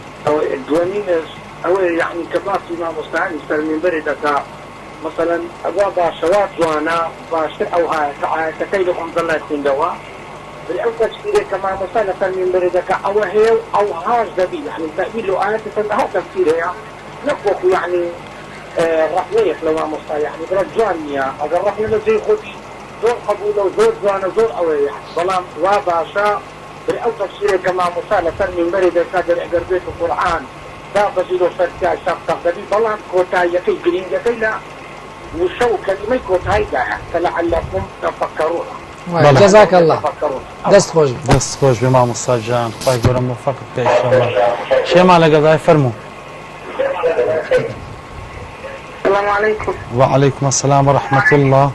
دووەمینش ئەوە یعنی کە باسی مامۆستایانی سەر مینبەرێ دەکا مثلا ئەوا باشەوا جوانە باشتر ئەو ئاەتەکەی لە ئەمزەڵای خوێندەوە ئەو تەفسیرێک کە مامۆستا لەسەر مینبەرێ دەکا ئەوە هەیە و ئەو هاش دەبی یعنی تەویل و ئاەتی سەدەها تەفسیر هەیە نەکۆکو یعنی ڕەحمەیەک لە مامۆستا یعنی بڕە جوان نییە ئەگەر ڕەحمە لە جێی خۆتی زۆر قبولە و زۆر جوانە زۆر ئەوەیە بەڵام وا باشە ئەو تەفسیرێک کە مامۆستا لەسەر مینبەرێ دەکا ئەگەر بێت قورئان بەزیل و سەرکای سەقدەبی بەڵام کۆتاییەکەی گرنگەکەی لە وشە و کەلیمەی کۆتاییدایە کە لەعەلەکم تەفەکەڕون. جزاك الله دست خوش بمام السجان خواهي قولا موفق إن شاء الله. شيء ما لقى فرموا. السلام عليكم. وعليكم السلام ورحمة الله.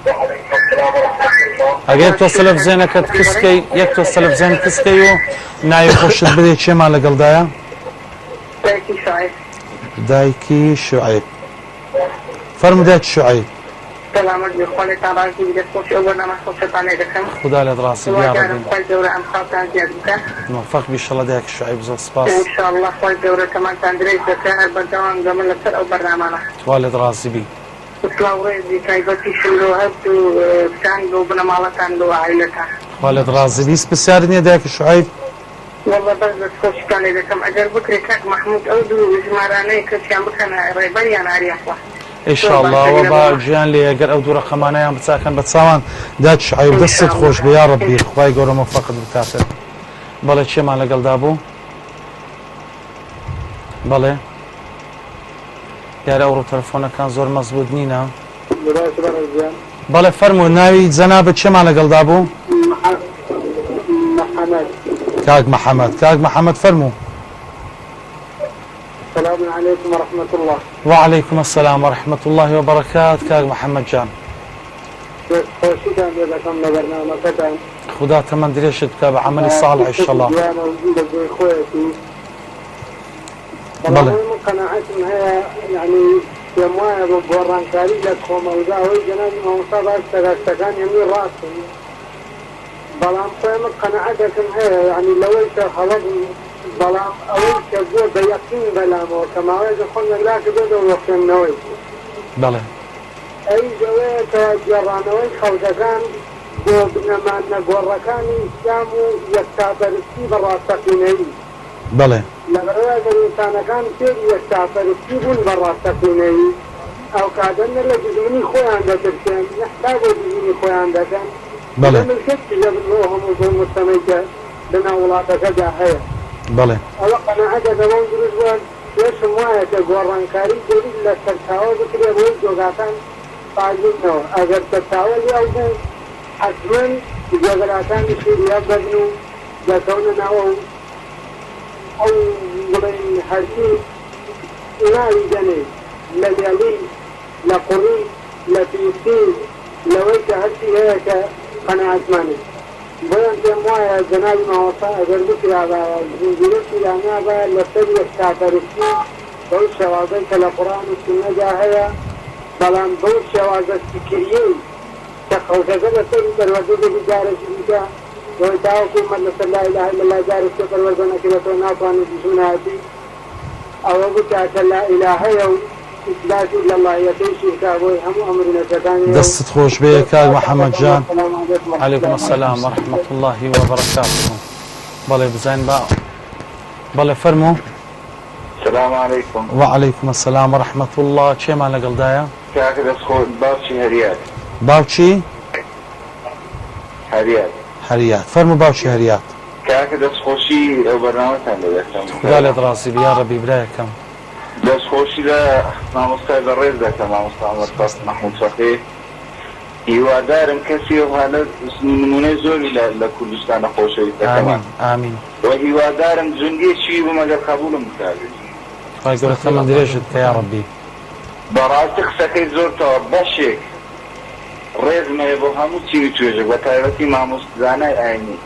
أجيب توصل في زينك كسكي يكتوصل في زين كسكيو ناي خوش بدي شيء ما لقى دايا. دايكي شعيب. دايكي شعيب. فرموا دايك شعيب. سلامت بخوالي تعالى كي بدي خوش أولنا ما خوش تعالى دكم. خدا لد راسي يا ربي. خوالي دورة أم خاطر زياد بكم. موفق بإن شاء الله دايك شعيب زود سباس. إن شاء الله خوالي دورة كمان تندريس دكان البردوان زمن لسر أو برنامجنا. والد راسي بي. وتلاوري دي كايبتي شلو هبدو تاندو بنمالة تاندو عائلتها. والد راسي بي سبسارني دايك شعيب. والله بس خوش كان إذا كم أجر بكري كاك محمود أودو وزماراني كسيان بكنا ريباني أنا عريح إن شاء الله وبا جيان لي أجر أودو رقمانا يوم بتساكن بتساوان دات شعيب دست خوش بيا ربي خواهي قولوا موفق بكاتب. بله چه ما لقل دابو؟ بله یاره اورو تلفونه كان زور مزبوط نينا. بله فرمو ناوي زنابه چه ما لقل دابو؟ محمد. كاك محمد فرمو. السلام عليكم ورحمة الله. وعليكم السلام ورحمة الله وبركاته كاك محمد جان. خوشي كان لكم برنامجكم. خدا تمن دريش تتابع عملي صالح إن شاء الله. أنا وجودك بإخوتي. بلى. قناعتهم هي يعني يموايا بوران كاريجة خوموزا ويجنان موصابة استغاثتكان يمين راسهم. بلام قيمة قناعتكم هي يعني لو انت خلق بلام أولك الزور بيقين بلام وكما ويجب خلنا لا كبدا ويقين نوي. بلى. أي جوية جرانوي خوزكان بنما نقوركاني إسلامو يستعبرسي براسقيني. بلى. لغريات الإنسان كان كيف يستعبرسي براسقيني. أو كادن لجزمني خوان دكتين يحتاجوا جزمني خوان دكتين. بلى. من الكتب يبنوهم وزهم مستميكا بنا ولاتك جاهية. بلى. أولا عدد دمون جرزوان يش موايا تقوران كاري جريد لسترتاوى بكري أبوي جوغاتان فاجدنو أجر ترتاوى لأوزو حسمن جوغاتان بشيريا ببنو جاتونا أو من حرسي ناري جني لليالي لقري لفيسين لويك هسي هيك قناعة ماني بيان جموايا جنابي موصا اگر بكري هذا زنجيرتي لعنابا لسري استعبرسي بوش شوازيك لقرآن والسنة جاهية بلان بوش شوازة فكريين تخوزة لسري بالوجود بجارة جديدة ويتاوكي من لا إله إلا الله جارة سفر وزنة كبتو ناطوان بسناتي أو بكاة لا إله يوم إثبات إلا الله يتيشي كابوي هم أمرنا سكاني دست خوش بيه كاك محمد جان. عليكم السلام ورحمة الله وبركاته. بله بزين بقى. بله فرمو. السلام عليكم. وعليكم السلام ورحمة الله. چه ما لقل دايا؟ كاك دسخول باوشي هريات. باوشي؟ هريات. هريات. فرمو باوشي هريات. كاك دسخوشي أو برنامج عندك. خدا لد راسي يا ربي برايكم. دەستخۆشی لە مامۆستای بەڕێز دەکەم مامۆستا محمود فەقێ هیوادارم کەسی ئەو حالە نمونەی زۆری لە کوردستانە خۆشەویستەکەمان ئامین و هیوادارم جوندێکی بم ئەگەر قبوولم بکات خی گەورە تەمەن درێژت کە یا ڕەبی بەڕاستی قسەکەی زۆرتەوە بەشێک ڕێزمەیە بۆ هەموو چیوی توێژە بە تایبەتی مامۆستزانای ئاینی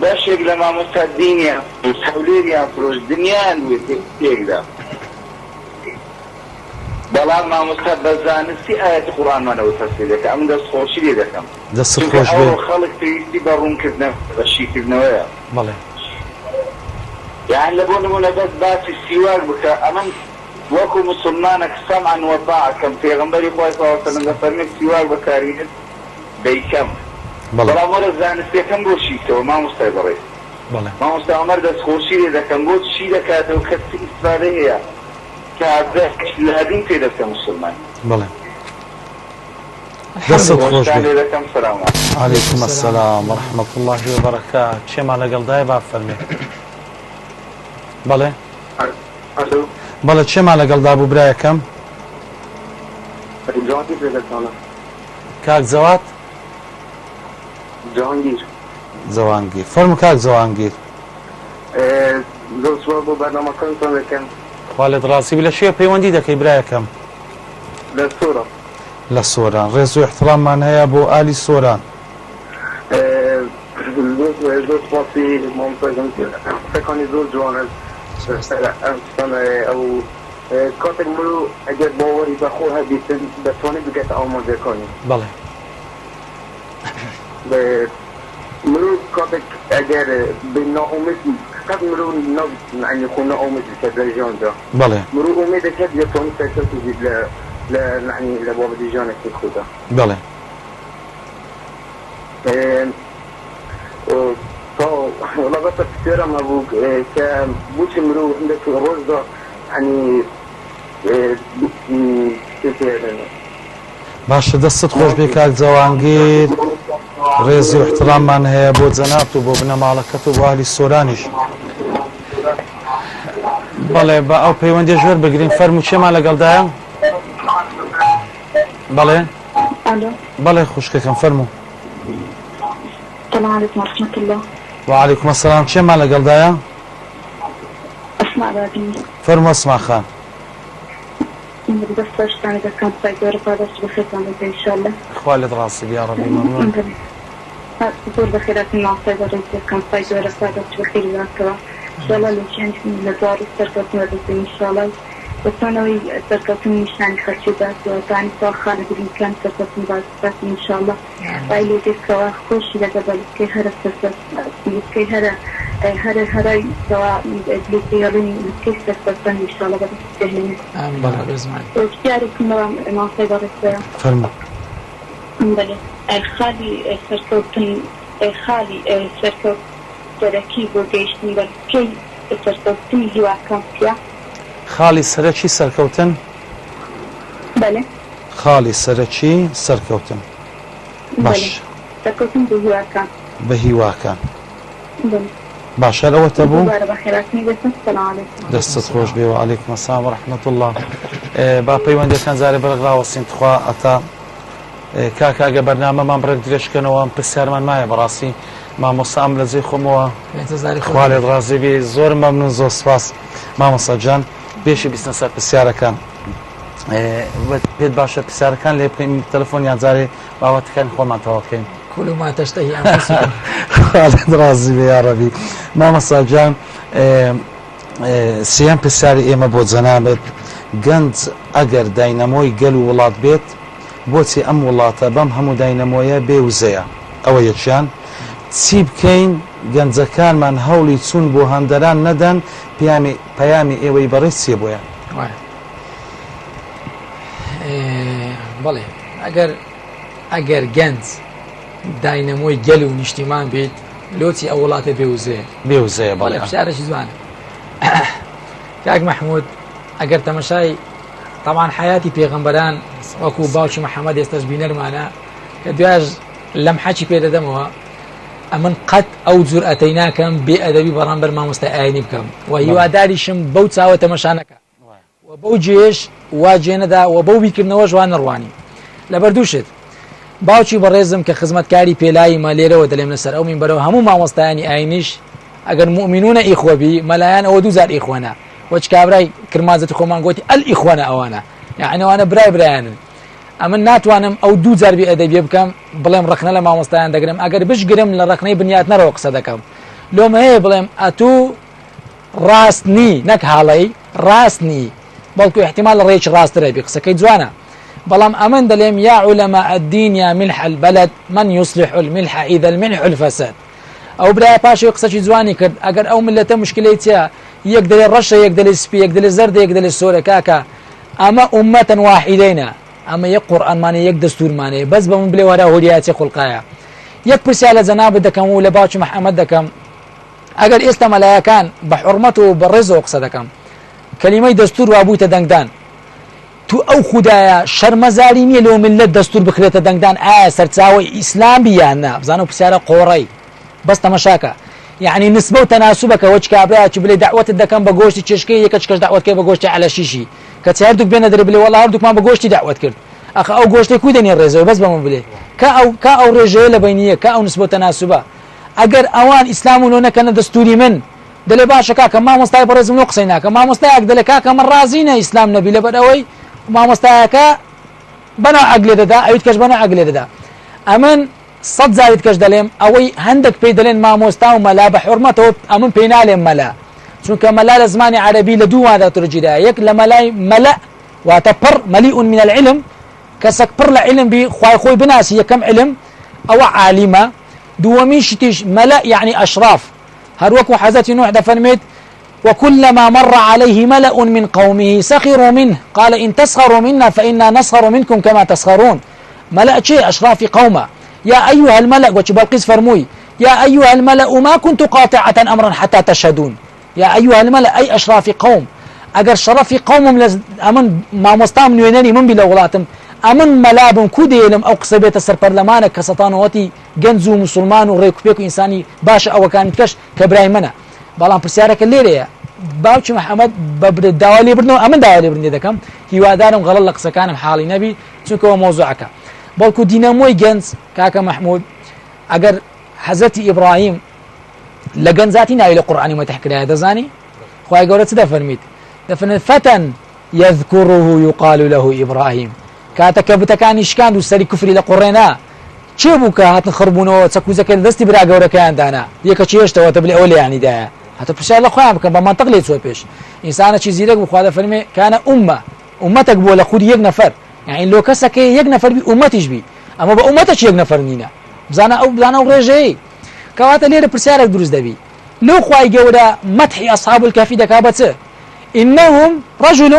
بەشێک لە مامۆستا دینیان هەولێریان فرۆش دنیایان تێکدا بەڵام مامۆستا بە زانستی ئاەتی قوڕانمانەوە تەفسیر دەکەم ئەم دەستخۆشی لێ دەکەم دەست خۆش بێ خەڵک پێویستی بە ڕوونکردنەوە بە شیکردنەوەیە بەڵێ یان لە بۆ نمونە بەس باسی سیواک بکە ئەمەم وەکو مسلمانە سەمعا وەطاعەکەم پێغەمبەری خۆی صلی الله علیه و سلم دەفەرمێت سیواک بەکارهێنێت دەیکەم بەڵام وەرە زانستیەکەم بۆ شیکەوە مامۆستای بەڕێز مامۆستا عومەر دەستخۆشی لێ دەکەم بۆ چی دەکاتەوە کەسی ئیسفادە هەیە کە لادین پێ دەکەم مسلمان بەڵێ دەستت خۆش بێ لێ دەکەم سەلام عەلەیکم السەلام وەرەحمەت الله وبەرەکات چێمان لەگەڵدایە با فەرمێ بەڵێ بەڵێ چێمان لەگەڵدا بوو برایەکەم کاک زەوات زەوانگیر فەرموو کاک زەوانگیر زۆر سوال بۆ بەرنامەکانتان دەکەم خوا لێت ڕاستی لە شوێ پەیوەندی دەکەی برایەکەم لە سۆرە لە سۆران ڕێز و احتراممان هەیە بۆ ئالی سۆران زۆر سپاسی مامۆستاکەم قسەکانی زۆر جوانە ئەو کاتێک مرۆ ئەگەر باوەری بەخۆ هەبیتن دەتوانێت بگێتە ئامادەکانی بەڵێ مرۆ کاتێک ئەگەر ناومید قەت مرۆ نابێت خۆ ناومید بکات لە ژیاندا بەڵێ مرۆ ئومید دەکات دەتوانێت سەرکەوت ببیت لە بابەتی ژیانێکی خۆدا بەڵێ وڵاتە پرسیارم هەبوو کە بۆچی مرۆ هەندێک ڕۆژدا باشە دەستت خۆش بێ کاک جەوانگیر ڕێزی و احتراممان هەیە بۆ جەنابت و بۆ بنەماڵەکەت و بۆ ئالی سۆرانیش بەڵێ بە ئەو پەیوەندی ژێر بگرین فەرموو چێمان لەگەڵدایە بەڵێ بەڵێ خوشکەکەم فەرموو السلام عليكم ورحمة الله. وعليكم السلام چێمان لەگەڵدایە أسماء باديني فەرموو ئەسما خان بس اشتغل إذا كان سايدور فهذا بخير إن شاء الله. خوا لێت ڕاستی بێ یا ڕەبی مەمنون زۆر بەخێراتن مع سايدور إذا كان سايدور فهذا بخير ذاكرة إن شاء الله لوشان لدوار السرقة ودرسين إن شاء الله بس أنا وي سرقة نشان خرجت وتعني سواء بالإمكان سرقة بعد إن شاء الله. بايلو ديكوا خوش لجبل كي هذا سرقة كي هذا سواء بليتيرين كيف سرقة إن شاء الله بس تهلين. آمين بزمان. وكياركم مع سايدور فەرموو بله خالی سرکوتن خالی سرکوت درکی بۆ گەیشتن بەر کەی سەرکەوتنی هیواکان پیا خاڵی سەرەکی سەرکەوتن بەڵێ خاڵی سەرەکی سەرکەوتن باش سەرکەوتن بۆ هیواکان بە هیواکان بەڵێ باشە ئەوەتە بوو دووبارە بەخێراتنی دەستن سەلام عەلەیکم دەستت خۆش بێ و عەلەیکم ئەسسەلام وەرەحمەت الله با پەیوەندیەکان جارێ بەرەگراوەستین تخوا ئەتا کاکاگە بەرنامەمان بڕێک درێژکەنەوە پرسیارمان مایە بەڕاستی مامۆستا ئەم لە جێی خۆمەوە خوا لێت ڕازی بێ زۆر مەمنون زۆر سپاس مامۆستا جان بێشی بیستنە سەر پرسیارەکان پێت باشە پرسیارەکان لێ بکەین تەلەفۆنیان جارێ باوەتەکانی خۆمان تەواوکەین كل ما تشتهي أنفسكم خالد رازي يا ربي مامۆستا جان سیان پرسیاری ئێمە بۆ جەنابەت گەنج ئەگەر داینەمۆی گەل و وڵات بێت بۆچی ئەم وڵاتە بەم هەموو داینەمۆیە بێوزەیە ئەوە یەکیان چی بکەین گەنجەکانمان هەوڵی چوون بۆ هەندەران نەدەن پەیامی ئێوەی بەڕێز چیە بۆیە بەڵێ ئەگەر گەنج داینەمۆی گەل و نیشتیمان بێت لۆچی ئەو وڵاتە بێوزەیە بەڵێ پرسیارێکی جوانە کاک مەحموود ئەگەر تەمەشای طبعا حياتي پێغەمبەران وەکو باوکی محەممەد ئێستاش بینەرمانە کە دوایش لەم حەچی پێ دەدەمەوە ئەمن قەت ئەو جورئەتەی ناکەم بێ ئەدەبی بەڕامبەر مامۆستای ئاینی بکەم و هیواداریشم بەو چاوە تەمەشانەکە و بەو جێش وا جێنەدا و بەو بیکردنەوە ژوان نڕوانی لەبەر دووشت باوچی بەڕێزم کە خزمەتکاری پێلایمە لێرەوە دەڵێم لەسەر ئەو مینبەرەوە هەموو مامۆستایانی ئاینیش ئەگەر مؤمنونە ئیخوەبی مەلایەن ئەوە 2000 ئیخوانە وەچ کابرای کرمازەتی خۆمان گوتی ئەل ئیخوانە ئەوانە یعنی ئەوانە برای برایانن ئەمن ناتوانم ئەو 2000 ئەدەبیە بکەم بڵێم ڕخنە لە مامۆستایان دەگرم ئەگەر بشگرم لە ڕخنەی بنیاتنەرەوە قسە دەکەم لۆمە هەیە بڵێم ئەتوو ڕاستنی نەک حاڵەی ڕاستنی بەڵکو احتیمال لە ڕێکی ڕاسترە بی قسەکەی جوانە بەڵام ئەمن دەڵێم یا علەما الدین یا ملح البلد من يصلح الملح إذا الملح الفساد ئەو برای پاشەوەی قسەی جوانی کرد ئەگەر ئەو ملەتە مشکلەی چیە یەک دەڵێ ڕەشە یەک دەڵێ سپی یەک دەڵێ زەردە یەک دەڵێ سۆرە کاکە ئەمە ئومەتەن واحیدەینە ئەمە یەک قورئانمانە یەک دەستورمانەیە بەس بە من بڵێ وەرە هۆریاتی خوڵقایە یەک پرسیار لە جەنابت دەکەم و لە باوکی محەممەد دەکەم ئەگەر ئێستا مەلایەکان بە حورمەت و بە ڕێزەوە قسە دەکەم کەلیمەی دەستور وابوویتە دەنگدان تو ئەو خوددایە شەرمەزاری نییە لەو ملت دەستور بخرێتە دەنگدان ئایا سەرچاوی ئیسلام بیان نا بزانە پرسیارە قۆڕەی بەس تەماشاکە یعنی نسبە و تەناسوبەکە وەچ کابراایکی بڵێ دعوەتت دەکەم بە گۆشتی چێشکەی یەکەش کەس دعوەتکەی بە گۆشتی عەلەشیشی کە هەردووک بێنە دەرێ بڵێ وەڵا هەردووکمان بە گۆشتی دعوەت کرد ئەخ ئەو گۆشتێک کوی دەنێ ڕێزەوە بەس بەمە بڵێ کە ئەو ڕێژەیە لە بینیە کە ئەو نسبە و تەناسوبە ئەگەر ئەوان ئیسلام و نەکەنە دەستوری من دەڵێ باشە کاکە مامۆستای بەڕێزم لۆ قسەی ناکە مامۆستایەک دەڵێ کاکە من ڕازینە ئیسلام نەبی لەبەر ئەوەی مامۆستایەکە بەناو عەگلێ دەدا ئەویت کەش بەناو عەگلێ دەدا ئەمن 100 جاریت کەش دەڵێم ئەوەی هەندێک پێی دەڵێن مامۆستا و مەلا بە حورمەتەوە ئەمن پێی نالێم مەلا چونکە مەلا لە زمانی عەرەبی لە دوو مادە ترجیدا یەک لە مەلای مەلە واتە پڕ مەلیء من العلم کەسێک پڕ لە علم بی خوای خۆی بناسی یەکەم علم ئەوە عالیمە دووەمیشی تیش مەلە یعنی ئەشراف هەر وەکو حەزەتی نوح دەفەرمێت وكلما مر عليه ملأ من قومه سخروا منه قال إن تسخروا منا فإنا نسخر منكم كما تسخرون ملأ شيء أشراف قومه يا أيها الملأ وبلقيس فرموي يا أيها الملأ ما كنت قاطعة أمرا حتى تشهدون يا أيها الملأ أي أشراف قوم أجر شرف قوم أمن ما مستام نوينني من بلا ولاتم أمن ملابم كوديلم أو قصبيت السر برلمانك كسطانواتي جنزو مسلمان وريكوبيكو إنساني باشا أو كانت كش كبراهيمنا بەڵام پرسیارەکە لێرەیە باوکی محەممەد بە داوای برنەوە ئەمن داوای لێبرنی دەکەم هیوادارم غەڵەت لە قسەکانم حاڵی نەبی چونکەوە مۆزوعەکە بەڵکو دینەمۆی گەنج کاکە مەحموود ئەگەر حەزەتی ئیبراهیم لە گەنجاتی ناوی لە قورئانی مەتەحکرایە دەزانی خوای گەورە چ دەفەرمیت دەفەرمێت فتەن يذكره يقال له إبراهيم کاتەکە بتەکانی شکاند و سەری کوفری لە قوڕێنا چێ بوو کە هاتن خڕبوونەوە چەکوزەکە لە دەستی برا گەورەکەیان دانا یەکە چێشتەوە تە بڵێ ئەوە لەیانیدایە هەتە پرسیار لە خۆیان بکەن بە مەنتەق لێ چوە پێش ئینسانێکی زیرەک بوو خوا دەفەرمێ کانە ئومەتێک بووە لە خودی یەک نەفەر یعنی لۆ کەسەکەی یەک نەفەر بی ئومەتیش بی ئەمە بە ئومەتێکی یەک نەفەر نینە بزانە ئەو ڕێژەیە کەواتە لێرە پرسیارێک دروست دەبی لەو خوای گەورە مەدحی ئەصحاب الکەهفی دەکا بە چ ئینەهم رەجل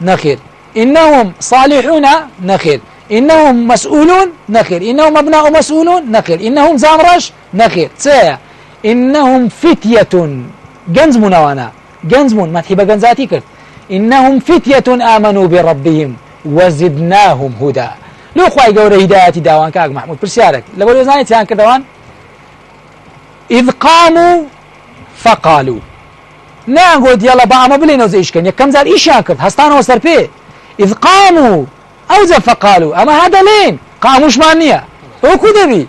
نەخیر إنهم صالحون نخير إنهم مسؤولون نخير إنهم أبناء مسؤولون نخير إنهم زامرش نخير تسايا إنهم فتية جنز منوانا جنز من ما تحب جنزاتي كرت إنهم فتية آمنوا بربهم وزدناهم هدى لو خواي قوري هدايتي داوان كاك محمود برسيارك لقول يزاني تيان كدوان إذ قاموا فقالوا ناقود يلا بقى ما بلينو زي إشكن يكم زار إيشان كرت هستانو وسربي إذ قاموا أوزا فقالوا أما هذا لين قاموش مانية هو كدبي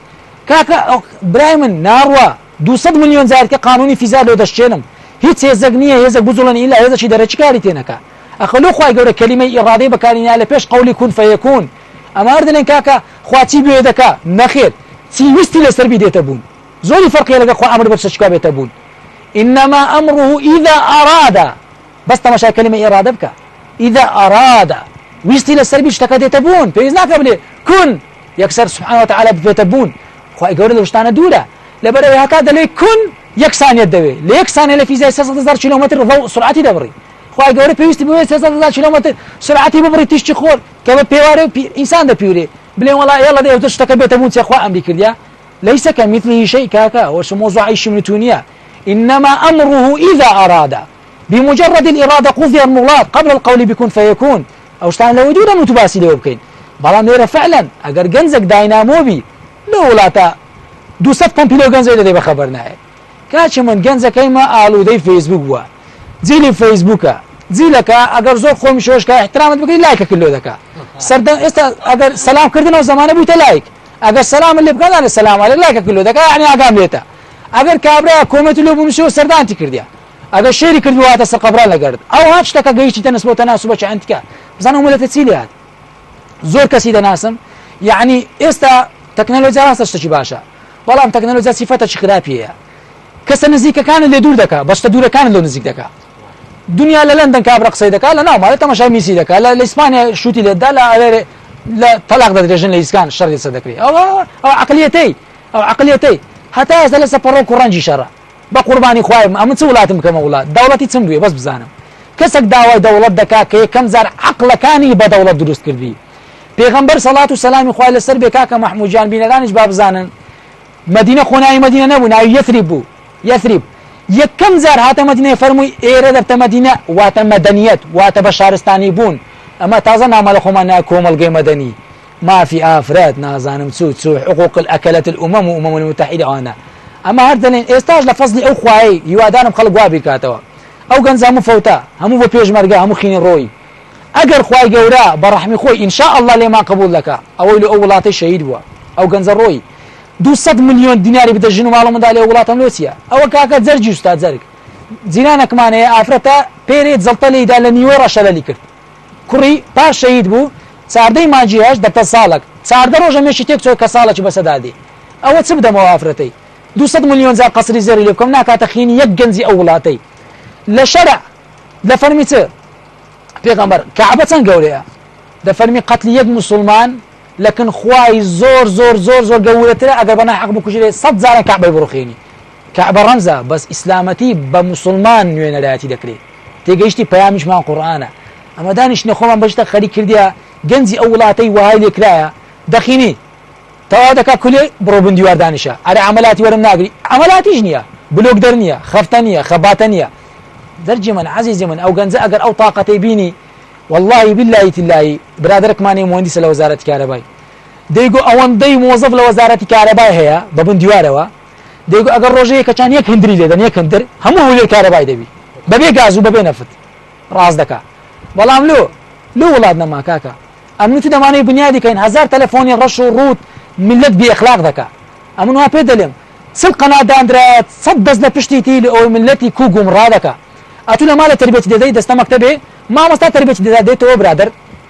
كاكا برايمن ناروا 200 مليون زار كقانوني في زاد لو دشينم هيت هيزقنيه هيزق بزولن إلا هيزق شي درجة كاري تينكا أخلو خواي قولة كلمة إرادة بكاريني على بيش قولي كن فيكون أما أردن كاكا خواتي بيدكا نخير تي وستي لسر بي ديتبون زولي فرق يلقى خوا أمر بتشكا بيتبون إنما أمره إذا أراد بس تماشى كلمة إرادة بك إذا أراد ويستي للسربي اشتكى ديتبون فإذناك بلي كن يكسر سبحانه وتعالى بيتبون خواهي قولي لوشتانا دولا لبرا هكذا لي كن يكسان يدوي ليكسان اللي في زي 6000 كيلومتر ضوء سرعتي دبري خواهي قولي بيوستي بيوستي 6000 كيلومتر سرعتي ببري تيشتي خور كما بيواري إنسان دا بيوري بلي والله يلا دي وتشتكى بيتبون يا أخوة أمريكا ديا ليس كمثله شيء كاكا وش موضوع عيش من الدنيا إنما أمره إذا أراد بمجرد الإرادة قضي المغلاط قبل القول بكون فيكون أو شتان لو وجودا متباسي لو بكين بلان ليرة فعلا أجر جنزك داينامو بي لو لا تا 200 كومبيلو جنزك اللي بخبرنا كاتش من جنزك أيما آلو دي فيسبوك وا زيلي فيسبوكا زيلك أجر زوج خومشوش كا احترامت بكين لايك كله ذكا سردن استا أجر سلام كردنا وزمانه بيت لايك اگر سلام اللي بقى انا السلام عليك لا كله دك يعني اقام ليتا اگر كابرا كومت لو بمشو سردانتي كرديا اگر شيري كردو هذا سقبرا لقرد او هاتش تك جيش تنسبه تناسبه عندك بزانه ولا تسيلي هذا زور كسيده ناسم يعني استا تكنولوجيا هستش باشا والله تكنولوجيا صفاتها خرابيه كسر نزيك كان اللي دور دكا بس تدور كان لو نزيك دكا دنيا لندن كابرا قصيدك لا نعم هذا تماشى ميسي دكا لا اسبانيا شوتي لا طلاق ذا رجل الاسكان الشر يصدقني او عقليتي حتى هذا لسه برو كورانجي شرع بقرباني خويا ما تسولاتم كما اولاد دولتي تسمدوي بس بزانم كسك داوي دولت دكا كم زار عقل كاني بدوله دروس كردي پیغمبر صلوات و سلام خويا لسر بكاك محمود جان بين دانش باب زانن مدينه خناي مدينه نبو ناي يثرب يكم زار هات مدينه فرمي ايره درت مدينه وات مدنيات وات بشارستاني بون اما تازه نعمل خمنا كومل مدني ما في افراد نازانم سو حقوق الاكلات الامم المتحده انا اما هردلين استاج لفضل او خوي يوادانم خلق وابي كاتوا او غنزامو فوتا همو بيج مرغا همو خين روي اگر خوي جورا برحمي خوي ان شاء الله لما قبول لك او لي اولاتي شهيد بوا او غنز روي 200 مليون دينار بتجنوا معلومه دالي اولاتهم لوسيا او كاكا زرجي استاذ زرك زينانك مانه افرتا بيريد زلطلي دال نيورا شلالي كرت كوري با شهيد بو ساردي ما جياش دبت صالك سارد روجه مشي تكسو كسالك بس دادي او تبدا موافرتي 200 مليون زار قصري زر لكم ناكا تخين يجنزي اولاتي لا شرع لا فرميت پیغمبر كعبه تنقولها ده فرمي قتل يد مسلمان لكن خواي زور قولتها اگر بنا حق بكشري صد زار كعبه بروخيني كعبه رمزه بس اسلامتي بمسلمان وين راتي دكري تيجيشتي بيامش مع قرانه اما دانش نخوم بجتا خلي كرديا جنزي اولاتي وهاي الكرايا دخيني توادك كلي بروبن ديوار دانشا على عملاتي ورم ناقري عملاتي جنيا بلوك درنيا خفتنيا خباتنيا درجي من عزيزي من او جنز اقر او طاقتي بيني والله بالله تالله برادرك ماني مهندس لوزاره كهرباء ديغو اون دي موظف لوزاره كهرباء هي ببن ديواروا ديغو اقر روجي كان يك هندري لدن يك هندر هم هو الكهرباء دبي ببي غاز وببي نفط راس دكا والله لو ولادنا ما كاكا امنو تدماني بنيادي كاين 1000 تليفوني رشو روت ملت باخلاق ذكا امنو ها بيدلم سل قناه داندرات صدز لبشتيتي او ملتي كوغم رادكا اتولا مال تربيه دي دست مكتبه ما مستا تربيه دي تو برادر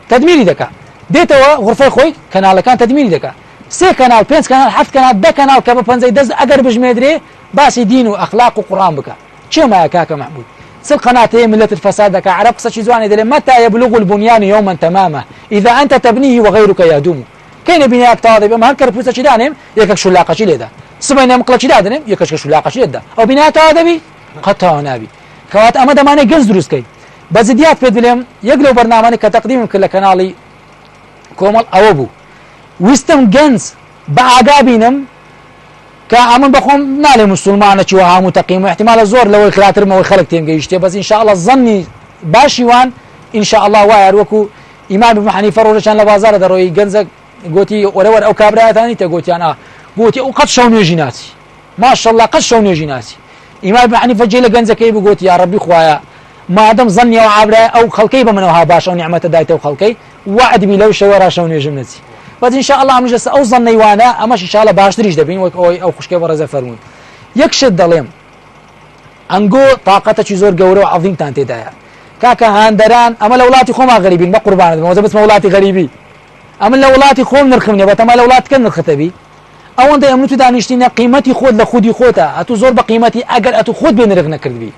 تدميري دكا ديتو غرفه خوي كانال كان تدميري دكا سي كانال بنس كانال حفت كانال ده كانال كبا بنزي دز اقر بجميدري باسي دين واخلاق وقران بكا شما يا كاكا محمود سل قناتي ملة الفساد دكا عرب قصة شيزواني دلي متى يبلغ البنيان يوما تماما اذا انت تبنيه وغيرك يهدم كاين بنياك طالب ما هكر بوسا شدانم يكك شلاقه شيدا سبينا مقلق شدادنم يكك شلاقه شيدا او بنيات ادبي قطع نابي كوات امد ماني جنز دروس كي بزديات بدلم يقلو برنامج كتقديم كل كنالي كومل اوبو ويستم جنز بعقابينم كعمل بخوم نالي مسلمانة وها متقيم واحتمال الزور لو الكراتر ما خلق تيم جيشتي بس ان شاء الله ظني باشيوان ان شاء الله واير وكو امام ابن حنيفه روجان لبازار دروي جنزك قوتي ورور او كابرا ثاني تقوتي انا قوتي وقد شوني جيناتي ما شاء الله قد شوني جيناتي امام ابن حنيفه جيل جنزك اي بقوتي يا ربي خوايا ما دام ظني وعبره او خلقي بمنوها باش او نعمه دايته وخلقي وعد بي لو شورا شوني جمنتي بس ان شاء الله مجلس او ظني وانا اما ان شاء الله باش دريش دبين او خشكي ورزه فرمون يكشد ظلم انقو طاقته زور قورو عظيم تانتي دايا كاكا هاندران اما الاولاد خوما غريبين ما قربان ما بس اولادي غريبي اما الاولاد خوم نرخمني بتما الاولاد كن نرختبي او انت امنت دانشتينا قيمتي خود لخودي خوتا اتو زور بقيمتي اجر اتو خود بين رغنا كردبي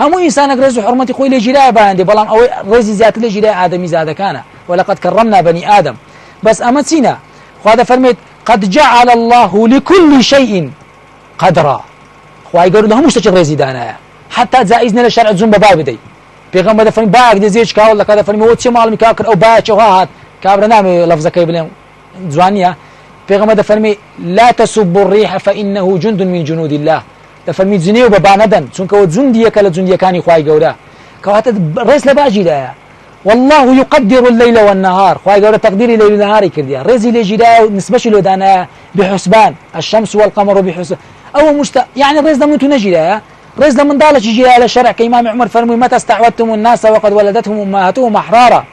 همو انسان رزق حرمتي خوي لجراء باندي بلان او رزي ذات لجراء ادمي زاد كان ولقد كرمنا بني ادم بس امتسينا وهذا فرميت قد جعل الله لكل شيء قدرا خواي قالوا لهم مش رزي دانا حتى جائزنا للشرع زوم باب دي پیغمبر فرمي باغ دي زيش كاول لك هذا فرمي وتشي مال مكاكر او باچ او هات كابر نامي لفظه كيبلم زوانيا پیغمبر فرمي لا تسبوا الريح فانه جند من جنود الله فرمي زنيو بباندن چونك زنديه كلا زنديه كاني خواي قولا كوات رئيس لباجي لا والله يقدر الليل والنهار خواي قولا تقدير الليل والنهار كرديا رزي لجدا نسبش له دانا بحسبان الشمس والقمر بحسبان او يعني الرز ده منتو نجي رز من ضالش يجي على الشرع كإمام عمر فرمي متى استعودتم الناس وقد ولدتهم امهاتهم احرارا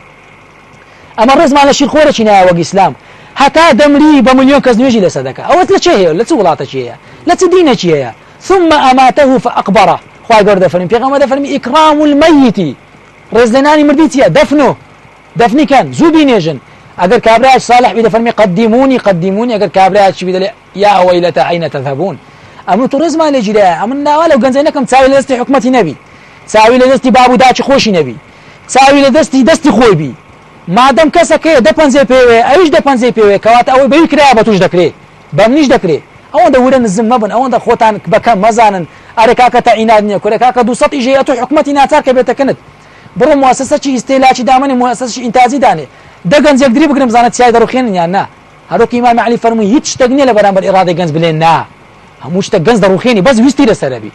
اما الرز ما له شي خورش هنا وق اسلام هەتا دەمری بە ملیۆن کەس نوێژی لەسەر دەکات ئەوەت لە چێ هەیە لە چ وڵاتەکی هەیە لە چ دینێکی هەیە ثم ئەماتەه فأقبره خوای گەورە دەفەرمی پێغەمبەر دەفەرمی ئیکرام المەیت ڕێزلێنانی مردی چییە دەفنی کەن زوو بینێژن ئەگەر کابرایش صالح بی دەفەرمی قدیمونی ئەگەر کابرایش بی دەڵێ یا وەیلەتە ئەینە تەذهبون ئەمن توڕزمان لێ جیرایە ئەمن ناوا لەو گەنجەی نەکەم چاوی لە دەستی حکومەتی نەبی چاوی لە دەستی باب و داچی خۆشی نەبی چاوی لە دەستی خۆی بی مادەم کەسەکەیە دەپەنجێ پێوێ ئەویش دەپەنجێ پێوێ کەواتە ئەوەی بەوی کرایە بە توش دەکرێت بە منیش دەکرێت ئەوەندە ورە نزم مەبن ئەوەندە خۆتان بەکەم مەزانن ئەرێ کاکە تەعینات نییە کورێ کاکە 200 ئیژەیە تۆ حکومەتی ناچار کە بێتەکەنت بڕۆ موسسەی ئیستێلاکی دامەنی موسسەی ئینتاجی دانێ دەگەنجێک دری بگرم زانە چای دەڕوخێنن یان نا هەروەکی ئیمام عەلی فەرمووی هیچ شتێک نییە لە بەرامبەر ئیرادەی گەنج بڵێن نا هەموو شتێک گەنج دەڕوخێنی بەس ویستی لەسەرە بی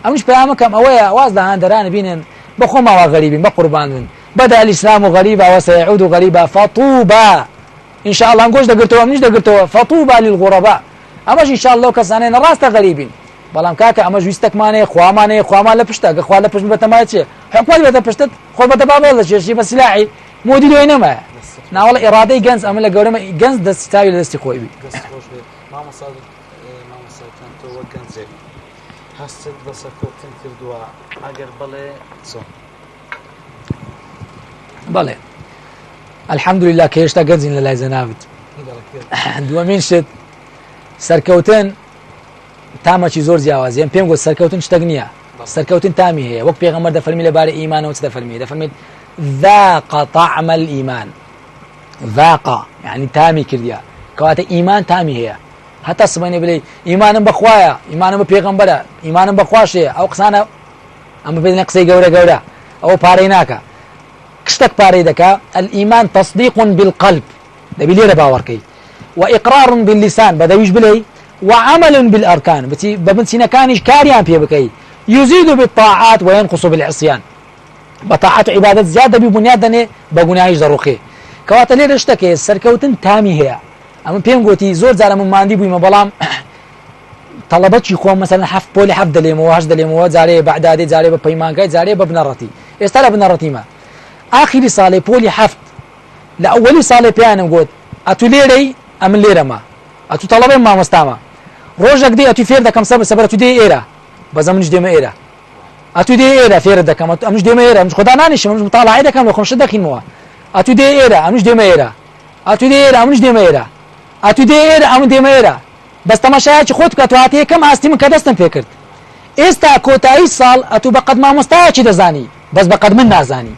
ئەمش پەیامەکەم ئەوەیە واز لە هاندەرانە بینن بە خۆماوە غەریبین بە قوربان بن بدأ الإسلام غريبا وسيعود غريبا فطوبى إن شاء الله نقول دقرتوا منيش دقرتوا فطوبى للغرباء أماش إن شاء الله كسانين راست غريبين بلام كاكا أماش ويستك ماني خوامان لبشتا خوا لبش بتمايتش حكومة بتبشتت خو بتبابل شيء بس سلاحي مودي له إنما نا والله إرادة جنس أملا جورما جنس دستاوي لدستي خوي بي ما مصادر كان تو جنزي هست بس كوتن كردوا أجر بله صو بله الحمد لله كيشتا قرزين لله زنابت دوامين شت سركوتن تامەکی زۆر جیاوازیان پێم گوت سەرکەوتن شتێک نییە سەرکەوتن تامی هەیە وەک پێغەمبەر دەفەرمی لەبارەی ئیمانەوە چ دەفەرمێت ذاق طعم الإيمان ذاق يعني تامی کردیا کەواتە ئیمان تامی هەیە هەتا سبەینێ بڵێ ئیمانم بەخوایە ئیمانم بە پێغەمبەرە ئیمانم بەخواشەیە ئەو قسانە ئەمە بێنە قسەی گەورە ئەوە پارەی ناکە شتێک پارەی دەکا الإيمان تصديق بالقلب دەبی لێرە باوەڕکەی وإقرار باللسان بەدەویش بڵێ وعمل بالأركان ببنسينكانش كاريان في بكي يزيد بالطاعات وينقص بالعصيان بطاعات عبادات زيادة ببنيادنه بغنايش ضروخي كواتلي رشتكي سركوتن تامي هي اما بيم قوتي زور زار من ماندي بو بلام طلبتش يكون مثلا حف بولي حف دليمو هاش دليمو زاري بعدادي زاري ببيمانكاي زاري ببنرتي استلا بنرتي ما اخر صالي بولي حفت لاولي صالي بيانم قوت اتوليري ام ليرما اتو طلبين ما مستعمل روجك دي اتو فير دكم سبر اتو دي ايرا بزمنش دي ما ايرا اتو دي ايرا فير دكم امش دي ما ايرا مش خدانا نش مش مطالعه دكم لو خمس دقيقه مو اتو دي ايرا امش دي ما ايرا اتو دي ايرا امش دي ما ايرا اتو دي ايرا ام دي ما ايرا بس تماشاك خودك اتواتي كم استي من كدستن فكرت استا كوتاي صال اتو بقد ما مستاچ دزاني بس بقد من نازاني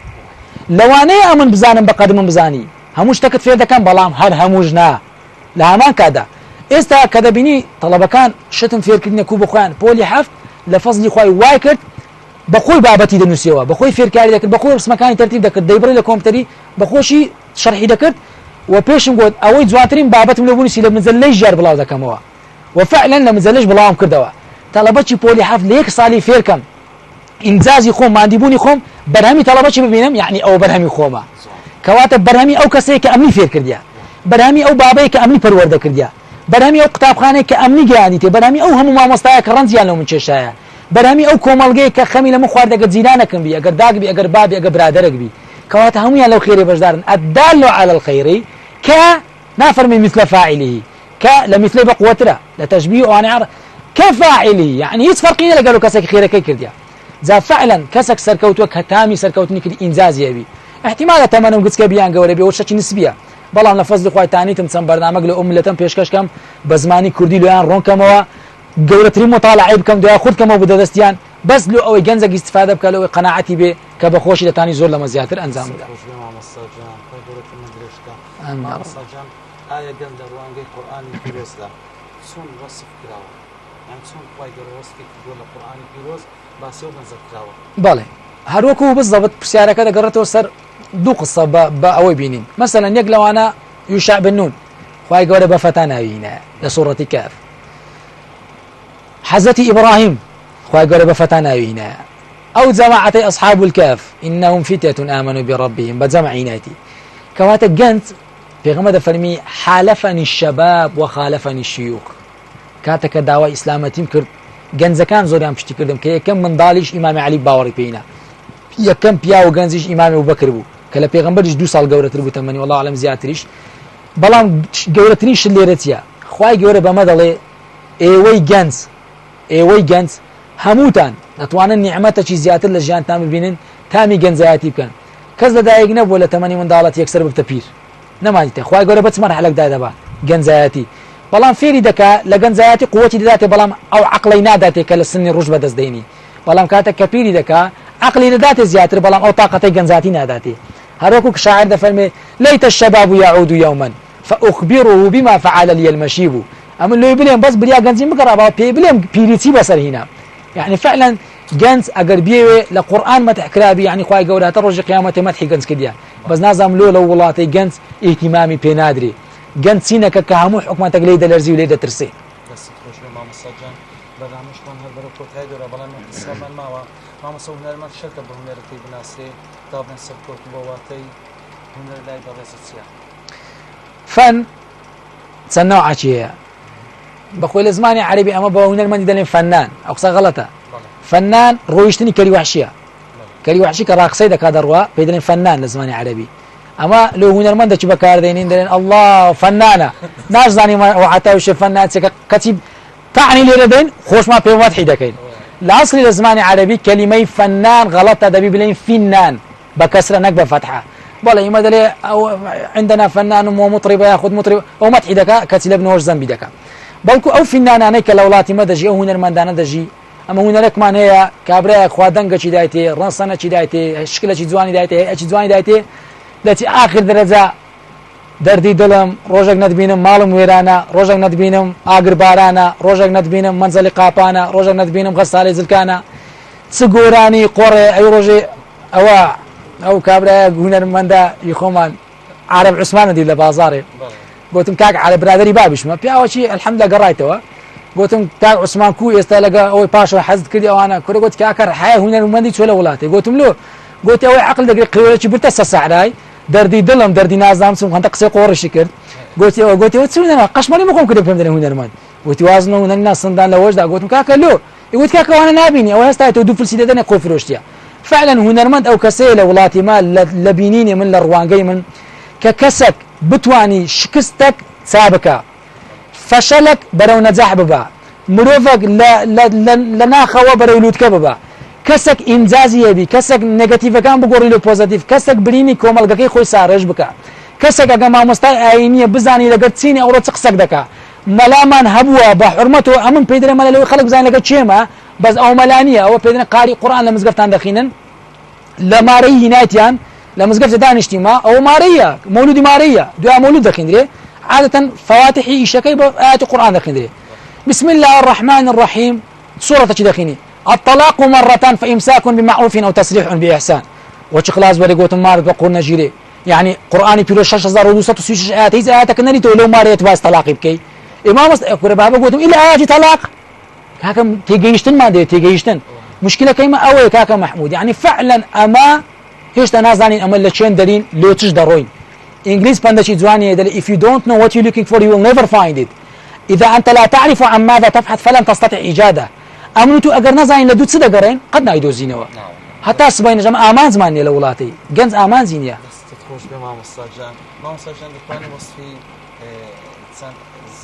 لواني امن بزانم بقد من بزاني هموش تكت فير دكم بلام هر هموجنا لا ما كذا استا كذا بيني طلبكان شتم فير كدني كوب خوان بولي حفت لفظلي خوي وايكرت بخوي بابتي دنسيوا بخوي فير كاري دكت بخوي بس مكان ترتيب دكت دايبري لكمبيوتري بخوشي شرحي دكت وبيشن قد اوي زواترين بابت ملوني سي لمزلج جار بلاو دكموا وفعلا لمزلج بلاهم كردوا طلبتي بولي حفت ليك صالي فير كم انزازي خوم ما عنديبوني خوم برهمي طلبتي ببينم يعني او برهمي خوما كواتب برهمي او كسي كامني فير كرديا برهمي او بابي كامني پرورده كرديا برهمي او قطابخانه كامني گیانیته برهمي او هم مامۆستایە کە ڕەنجیان لەو من چێشایە برهمي او کۆمەڵگەی کە خەمی لەمە خواردەگە جیرانەکەم بی ئەگەر داگ بی ئەگەر بابی ئەگەر برادەرێک بی کەواتە هەمویان لەو خێرێ بەشدارن الدال على الخير نافرمي مثل فاعله لمثل بقوترا لتشبيه وانعر كفاعله يعني هیچ فەرقی لەگەڵ کەسێک خێرەکەی کردیا جا فعلا کەسێک سەرکەوتووە کە تامی سەرکەوتنی کردی ئینجازی بی احتمال تەمەنم گچکە بیان گەورە بێ شەکی نسبیە بەڵام لە فەزلی خوای تانیتم چەند بەرنامەک لە ئوملەتەم پێشکەشکەم بە زمانی کوردی لۆیان ڕۆنکەمەوە گەورەترین مطالعەی بکەم دوای خودکەمەوە بەدەستیان بەس لۆ ئەوەی گەنجێک ئیستیفادە بکە لەوەی قەناعەتی بێ کە بەخۆشی دەتانی زۆر لەمە زیاتر ئەنجام بدات. ئایا گەنج ڕوانگەی قورئانی پیرۆزدا چۆن وەسف کراوە یان چۆن خوای گەورە وەسفی کردووە لە قورئانی پیرۆز باسی و نەزەر کراوە؟ بەڵێ هەروەکو بزەبت پرسیارەکە دەگەڕێتەوە سەر دوو قسە بە ئەوەی بینین مثلا یەک لەوانە یوشع بن نون خوای گەورە بە فەتا ناوینە لە سوورەتی کاف حەزەتی ئیبراهیم خوای گەورە بە فەتا ناوینە ئەو جەماعەتەی ئەصحاب الكهف إنهم فتية آمنوا بربهم بجمع ناتي كواتە گەنج پێغەمبەر دەفەرمی حالفني الشباب وخالفني الشيوخ کاتێک کە داوای ئیسلامەتیم کرد گەنجەکان زۆریان پشتی کردم کە یەکەم منداڵیش ئیمامی عەلی باوەڕی پێینا یەکەم پیا و گەنجیش ئیمامی ئەبوبەکر بوو کە لە پێغەمبەریش 2 ساڵ گەورەتر بوو تەمەنی والله عەلەم زیاتریش بەڵام گەورەترین شت لێرەتیە خوای گەورە بەمە دەڵێ ئێوەی گەنج هەمووتان دەتوانن نیعمەتێکی زیاتر لە ژیانتان ببینن تامی گەنجایەتی بکەن کەس لەدایک نەبووە لە تەمەنی منداڵەتی یەکسەر ببتە پیر نەمانیتە خوای گەورە بە چ مەرحەلەکدا دەبات گەنجایەتی بەڵام فێری دەکا لە گەنجایەتی قووەتی دەداتێ بەڵام ئەو عەقڵەی ناداتێ کە لە سنی ڕوش بەدەستدەینی بەڵام کاتێک کە پیری دەکا عەقڵی دەداتێ زیاتر بەڵام ئەو تاقەتەی گەنجاتی ناداتێ هەروەکو شاعر دەفەرمێ لەیتە الشەباب یعود یوما فأخبره بما فعل لي المشيب ئەمن لێ بلێم بەس بریا گەنجیم بگەڕا بەڵام پێی بلێم پیری چی بەسەر هینا يعني فعلا گەنج ئەگەر بێوێ لە قورئان مەتحکرابی يعني خوای گەورە هەتە ڕۆژی قیامەتێ مەدحی گەنج کردیە بەس نازانم لۆ لە وڵاتەی گەنج ئیهتیمامی پێ نادرێ گەنج چینەکە کە هەموو حکومەتێک لێی دەلەرزی و لێ دەترسێ بەرنامەشمان هەر بەرە کۆتایی دۆرە بەڵام حسابمان ماوە مامۆستا هونەرمەند شەرکە بە هونەرەکەی بناسێ دابنێن سەرکەوت بۆ واتەی هونەر لای بەڕێزە چییە فەن چەند نەوعێکی هەیە بەخۆی لە زمانی عەرەبی ئەمە بە هونەرمەندی دەڵێن فەنان ئەو قسە غەڵەتە فەنان ڕۆیشتنی کەری وەحشیە کەری وەحشی کە ڕاقسەی دەکات دەڕوا پێی دەڵێن فەنان لە زمانی عەرەبی ئەمە لە هونەرمەندێکی بەکاردێنین دەڵێن الله فەنانە ناشزانانی وعتاوشێ فەنان چێکە کەچی تعني لێرە دەین خۆشمان پێ مەدحی دەکەین لە ئەسڵی لە زمانی عەرەبی کەلیمەی فەنان غەڵەتە دەبی بڵێین فینان بە کەسرە نەک بە فەتحە بەڵێ ئێمە دەڵێ عندنا فەنان ومطرب یاخود مطرب ئەو مەدحی دەکا کەچی لە بنەوەش زەمبی دەکا بەڵکو ئەو فینانانەی کە لە وڵاتی مە دەژی ئەو هونەرمەندانە دەژی ئەمە هونەرێکمان هەیە کابرایەک خوا دەنگەکی دایتێ ڕەنسەنەکی دایتێ شکلێکی جوانی دایتێ هەیەکی جوانی دایتێ لەچی ئاخر دەرەجا دەردی دڵم ڕۆژێک نەتبینم ماڵم وێرانە ڕۆژێک نەتبینم ئاگر بارانە ڕۆژێک نەتبینم مەنزەلی قاپانە ڕۆژێک نەتبینم غەساڵی جلکانە چ گۆرانی قۆڕێ ئەو ڕۆژێ ئەوە ئەو کابرایە هونەرمەندە خۆمان عارەب عوسمانە دی لە بازاڕێ گوتم کاک عارەب برادەری بابیشمە پیاوەکی ئەلحەمدوللا گەڕایتەوە گوتم کاک عوسمان کو ئێستا لەگە ئەوەی پاشەوە حەزت کردی ئەوانە کورە گوت کاکە ڕحایە هونەرمەندی چۆ لە وڵاتی گوتم لۆ گوتی ئەوەی عەقڵ دەگری قیوەڵێکی برتە سە سەحرای دەردی دڵم دەردی نازام چم هەندە قسەی قۆڕشی کرد گوتیەوە چ هونەرمەند قەشمەڵی مەخۆم کردە پێم دەڵێن هونەرمەند گوتی وازنە هونەری سندان لە وەشدا گوتم کاکە لۆ گوت کاکە ئەوانە نابینی ئەوە هێستا تۆ دوو فلسی دەدەنێ خۆی فرۆشتیە فعلا هونەرمەند ئەو کەسەیە لە وڵاتی ما لە بینینی من لە ڕوانگەی من کە کەسێک بتوانی شکستێک چا بکە فەشەلێک بەرەو نەجاح ببە مرۆڤێک لە ناخەوە بەرەو لووتکە ببە کەسێک ئینجازی هەبی کەسێک نێگەتیڤەکان بگۆڕی لە پۆزەتیڤ کەسێک برینی کۆمەڵگەکەی خۆی سارێژ بکە کەسێک ئەگە مامۆستای ئاینیە بزانی لەگەر چینی ئەوڕۆ چ قسەک دەکا مەلامان هەبووە بە حورمەتەوە ئەمن پێی دەڵێ مەلە لەوەی خەڵک بزانین لەگەر چێمە بەس ئەو مەلانیە ئەوە پێی دەڵێن قاری قورئان لە مزگەفتان دەخینن لە مارەی هینایەتیان لە مزگەفتە دانیشتیما ئەو مارەیە مەولودی مارەیە دوای مەولود دەخیندرێ عادەتەن فەواتحی ئیشەکەی بە ئاەتی قورئان دەخیندرێ بسم الله الرحمن الرحيم سورة دخيني الطلاق مرتان فإمساك بمعروف أو تسريح بإحسان وشخلاص بريقوت مارد وقرنا جيري يعني قرآني بيرو 6236 آيات هيز آياتك نريتو لو ماريت باس طلاقي بكي إمام أقول بابا قوتم إلا آيات طلاق كاكم تيجيشتن ما دي تيجيشتن مشكلة كيما أوي كاكم محمود يعني فعلا أما هيش تنازانين أما لتشين دارين لو تش داروين إنجليز باندشي زواني دل if you don't know what you're looking for you will never find it إذا أنت لا تعرف عن ماذا تبحث فلن تستطيع إيجاده أمنتو أجر نزاين لدو تسد أجرين قد نايدو زينوا حتى سبين جماعة أمان زمانية لولاتي جنز أمان زينية تخرج بمام السجان مام السجان دكان وصفي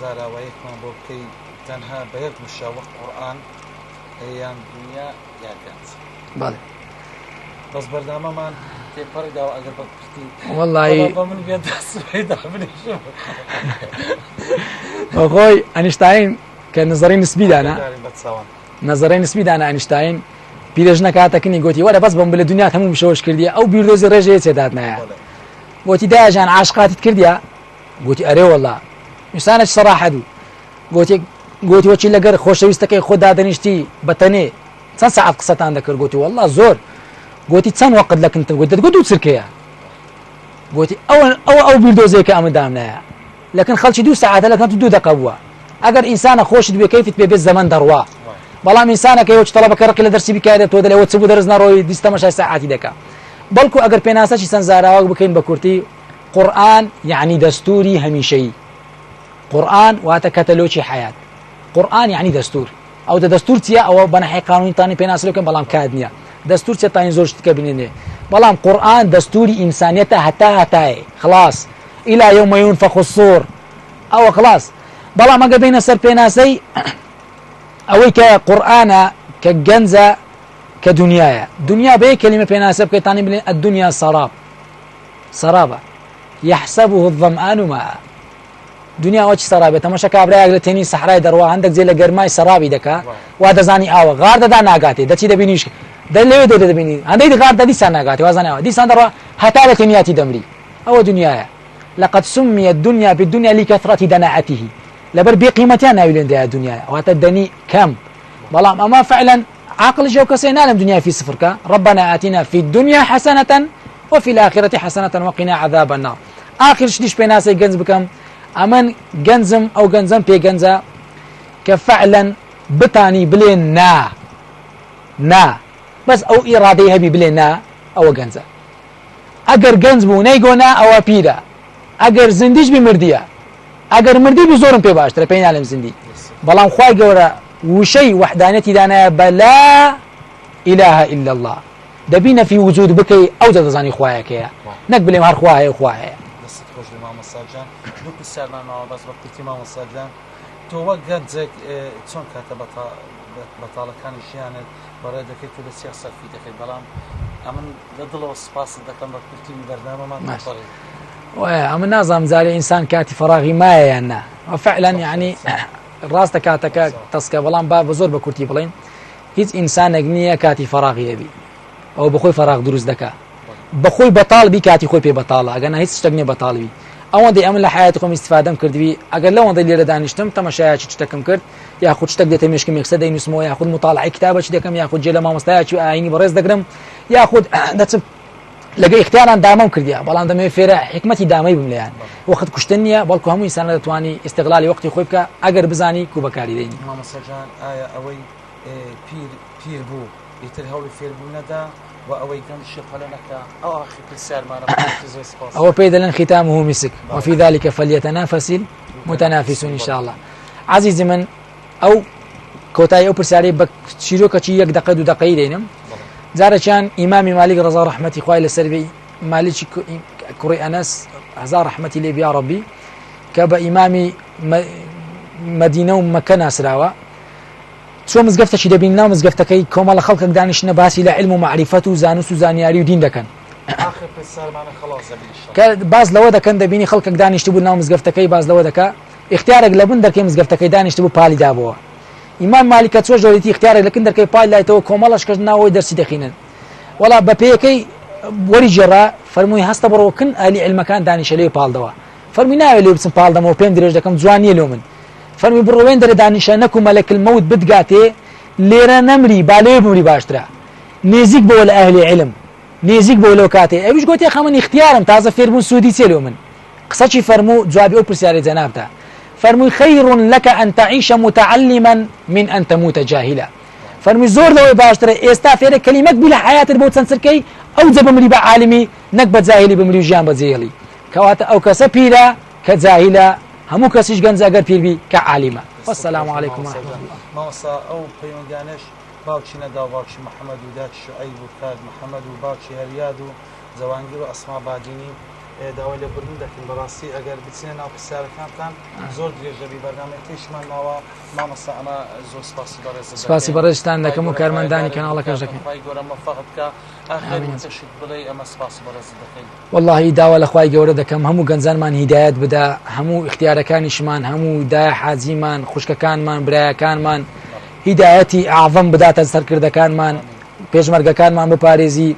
زارا ويكمان بوكي تنها بيت مشاوق قرآن أيام دنيا يا جنز بالي بس برنامج من تفرد أو أجر بكتي والله من بيد السويد عملي شو أخوي أينشتاين كان نظري نسبي دانا نظري نسبي دانا أينشتاين بيرجنا كاتكني قلتي ولا بس بمبل الدنيا تمام مشوش كرديا أو بيردوز الرجال سدادنا قلتي ده جان عاشقات كرديا قلتي أري والله إنسانك صراحة دو قلتي وش اللي قر خوش ويستكي خد هذا نشتي بتني تسان ساعات قصة عندك قلتي والله زور قلتي تسان وقت لك أنت قلت تسركيا قلتي أو بيردوزي كأمن دامنا لكن خلشي دو ساعات لكن تدو دقوا أجر إنسان خوش دو كيف تبي بالزمن دروا بلام إنسان كي وش طلبك ركل درس بكاية تودل أو تسبو درس نروي ديستمش ساعات دكا بلكو أجر بيناسا شي سنزارا وبكين بكورتي قرآن يعني دستوري هميشي قرآن واتكتلوشي حياة قرآن يعني دستور أو دستور تيا أو بنحي قانوني تاني بيناسا لكن بلام كادنيا دستور تيا تاني زوج تكبينيني بلام قرآن دستوري إنسانيته هتا خلاص إلى يوم ينفخ الصور أو خلاص بلا ما قبينا سر بيناسي أو كقرآن كجنزة كدنيا دنيا بي كلمة بيناسب كتاني بلين الدنيا سراب سرابة يحسبه الظمآن ماء دنيا وش سرابة تماشى كابرا أغلتني صحراء دروا عندك زي لجرماي سرابي دكا وهذا زاني آوا غار دا ناقاتي دا تيدا بينيش دا اللي يدو دا بيني عندي غار دا دي ساناقاتي وازاني آوا دي سان دروا حتى لتنياتي دمري أو دنيا لقد سمي الدنيا بالدنيا لكثرة دناعته لبر بقيمتها ناويلين دي الدنيا وهتدني كم بلام أما فعلا عقل جو كسينا لم دنيا في صفرك ربنا آتنا في الدنيا حسنة وفي الآخرة حسنة وقنا عذاب النار آخر شديش بيناسي جنز بكم أمن جنزم أو جنزم بي جنزا كفعلا بتاني بلين نا بس أو إرادة هبي بلين نا أو جنزا أجر جنز بو نيجونا أو بيدا أجر زنديش بمرديا أجر مردي بزورم بي باش ترى بين عالم زندي بلام خواي جورا وشيء وحدانيتي دانا بلا إله إلا الله دبينا في وجود بكي أو تزاني خوايك يا نقبل مهر خوايا وخوايا بس تخرج لمام الساجان دوك السالنا بس وقت مام الساجان توقعت زك تون كاتبة بطالة كان الشيانة برای دەکەیت و لە سێ سەرفی دەکەیت بەڵام ئەمن لە دڵەوە سپاست دەکەم بە کورتیمی بەرنامەمان ئەمە نازانم زارێ ئینسان کاتی فەراغی مایە یان نا فعلا یعنی ڕاستە کاتەکە تەسکە بەڵام با بە زۆر بە کورتی بڵێن هیچ ئینسانێک نییە کاتی فەراغی هەبی ئەو بەخۆی فەراغ دروست دەکات بەخۆی بەتاڵبی کاتی خۆی پێ بەتاڵە ئەگەر هیچ شتێک نییە بەتاڵبی ئەوەندەی ئەمن لە حیاتی خۆم ئیستیفادەم کردوی ئەگەر لەوەندەی لێرە دانیشتم تەماشایەکی شتێکم کرد یاخود شتێک دێتە مێشکم یەکسەر دەینووسمەوە یاخود مطالعەی کتابێکی دەکەم یاخود جێ لە مامۆستایەکی ئاینی بەڕێز دەگرم یاخود دەچم لەگە اختیاران دامەم کردیا بەڵام دەمەوێت فێرە حکمەتی دامەی بم لێیان وەخت کوشتن نییە بەڵکو هەموو ئینسانە دەتوانی ئیستیغلالی وەختی خۆی بکە ئەگەر بزانی کو بەکاری دێنی مامۆستاجان ئایا ئەوەی پیر بوو ئیتر هەوڵی فێربوونەدا و ئەوەی گەمشی قەلەنەکە ئەو ئاخی پرسیارمانە ئەوە پێی دەڵێن ختامه مسك وفي ذلك فليتنافس المتنافسون إن شاء الله عزيزي من أو کۆتایی ئەو پرسیارەی بە چیرۆکەکی 1 دقە 2 دقەی دێنم جارێکیان ئیمامی مالیک ڕەزا ڕەحمەتی خوای لەسەر بێ مالیکی کوڕی ئەنەس هەزار ڕەحمەتی لێ بیا ڕەبی کە بە ئیمامی مەدینە و مەکە ناسراوە چۆن مزگەفتێکی دەبین ناو مزگەفتەکەی کۆمەڵە خەڵکێک دانیشتنە باسی لە علم و معریفەت و زانست و زانیاری و دین دەکەن کە باز لەوە دەکەن دەبینی خەڵکێک دانیشت بوو ناو مزگەفتەکەی باز لەوە دەکا اختیارێک لەبن دەرکەی مزگەفتەکەی دانیشت بوو پالی دابەوە ئیمان مالیکە چۆ ژۆریتی اختیارێک لەکن دەرکەی پای لایتەوە کۆمەڵەش کەس ناوەوەی دەرسی دەخینن وەڵا بە پێیەکەی وەری جێڕا فەرمووی هەستە بڕۆکن ئالی علمەکان دانیشە لێ پاڵدەوە فەرمی ناوێت لێ بچم پاڵدەمەوە پێم درێژ دەکەم جوان نییە لۆ من فەرمی بڕۆوێن دەرە دانیشە نەکو مەلەک المەوت بتگاتێ لێرە نەمری با لێ بمری باشترە نێزیک بەوە لە ئەهلی علم نێزیک بۆ لەو کاتێ ئەویش گوتی خەمن اختیارم تازە فێربوون سوودی چێ لۆ من قسەی فەرموو جوابی ئەو پرسیارەی جەنابتە فەرمووی خەیر لەکە ئەن تەعیشە متعلما من ئەن تەموتە جاهیلا فەرمووی زۆر لەوەی باشترە ئێستا فێرە کەلیمەک بی لە حیاتت بۆ چەند سەرکەی ئەو جە بمری بە عالمی نەک بە جاهیلی بمری و ژیان بە جێهێڵی کەواتە ئەو کەسە پیرە کە جاهیلە هەموو کەسیش گەنج ئەگەر پیربی کە عالیمە والسلام علیکم ورحمة الله ماوەسا ئەو پەیوەندیانەش باوکی نەدا باوکی محەممەد و داکی شعیب و کارد محەممەد و باوکی هەریاد و زەوانگیر و ئەسما بادینی داوای لە بردن دەکەن بەڕاستی ئەگەر بچینە ناو پرسیارەکانتان زۆر درێژەبی بەرنامەکەیشمان ماوە مامەستا ئەمە زۆر سپاسی بەڕێز سپاسی بەڕێزتان دەکەم و کارمەندانی کەناڵەکەش دەکەن گەورە مەفەقت بکە ئاخر چەشت بڵێ ئەمە سپاسی بەڕێز دەکەین والله داوا لە خوای گەورە دەکەم هەموو گەنجانمان هیدایەت بدا هەموو اختیارەکانیشمان هەموو دای حاجیمان خوشکەکانمان برایەکانمان هیدایەتی ئاعظەم بداتە سەرکردەکانمان پێشمەرگەکانمان بپارێزی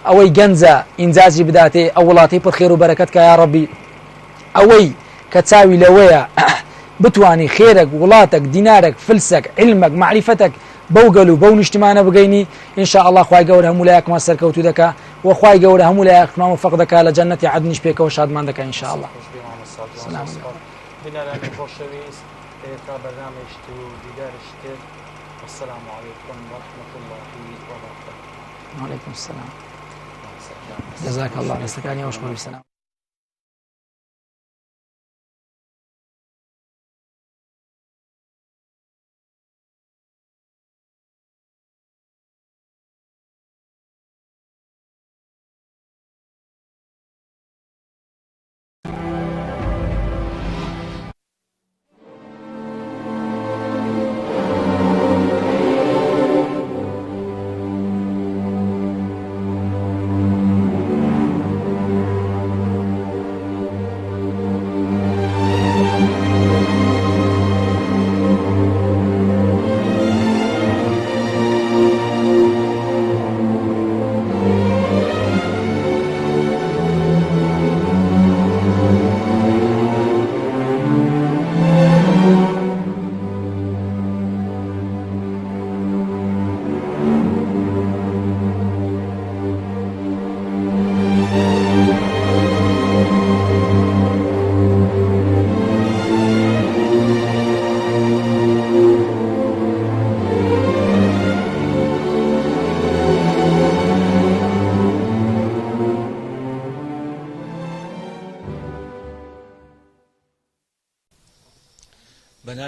ئەوەی گەنجە ئینجازی بداتێ ئەو وڵاتی پڕ خێر و بەرەکەت کە یا ڕەبی ئەوەی کە چاوی لەوەیە بتوانی خێرێک وڵاتێک دینارێک فلسێک علمێک معریفەتێک بەو گەل و بەو نیشتمانە بگەینی ئینشاء الله خوای گەورە هەموو لایەکمان سەرکەوتوو دەکا و خوای گەورە هەموو لایەکمان موفق دەکا لە جەنەتی عەدنیش پێکەوە شادمان دەکا ئینشاء الله سلام بینەرانی خۆشەویست تا بەرنامێشت و دیدارشت السلام عليكم ورحمة الله وبركاته. وعليكم السلام. جزاك الله خير. واشكر بالسلام.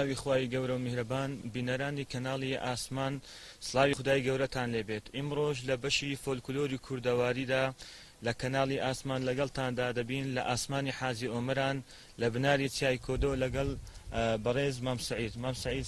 ناوی خوای گەورە و میهرەبان بینەرانی کەناڵی ئاسمان سڵاوی خدای گەورەتان لێبێت ئیمڕۆژ لە بەشی فۆلکلۆری کوردەواریدا لە کەناڵی ئاسمان لەگەڵتاندا دەبین لە ئاسمانی حاجی ئۆمەران لە بناری چای کۆدۆ لەگەڵ بەڕێز مام سعید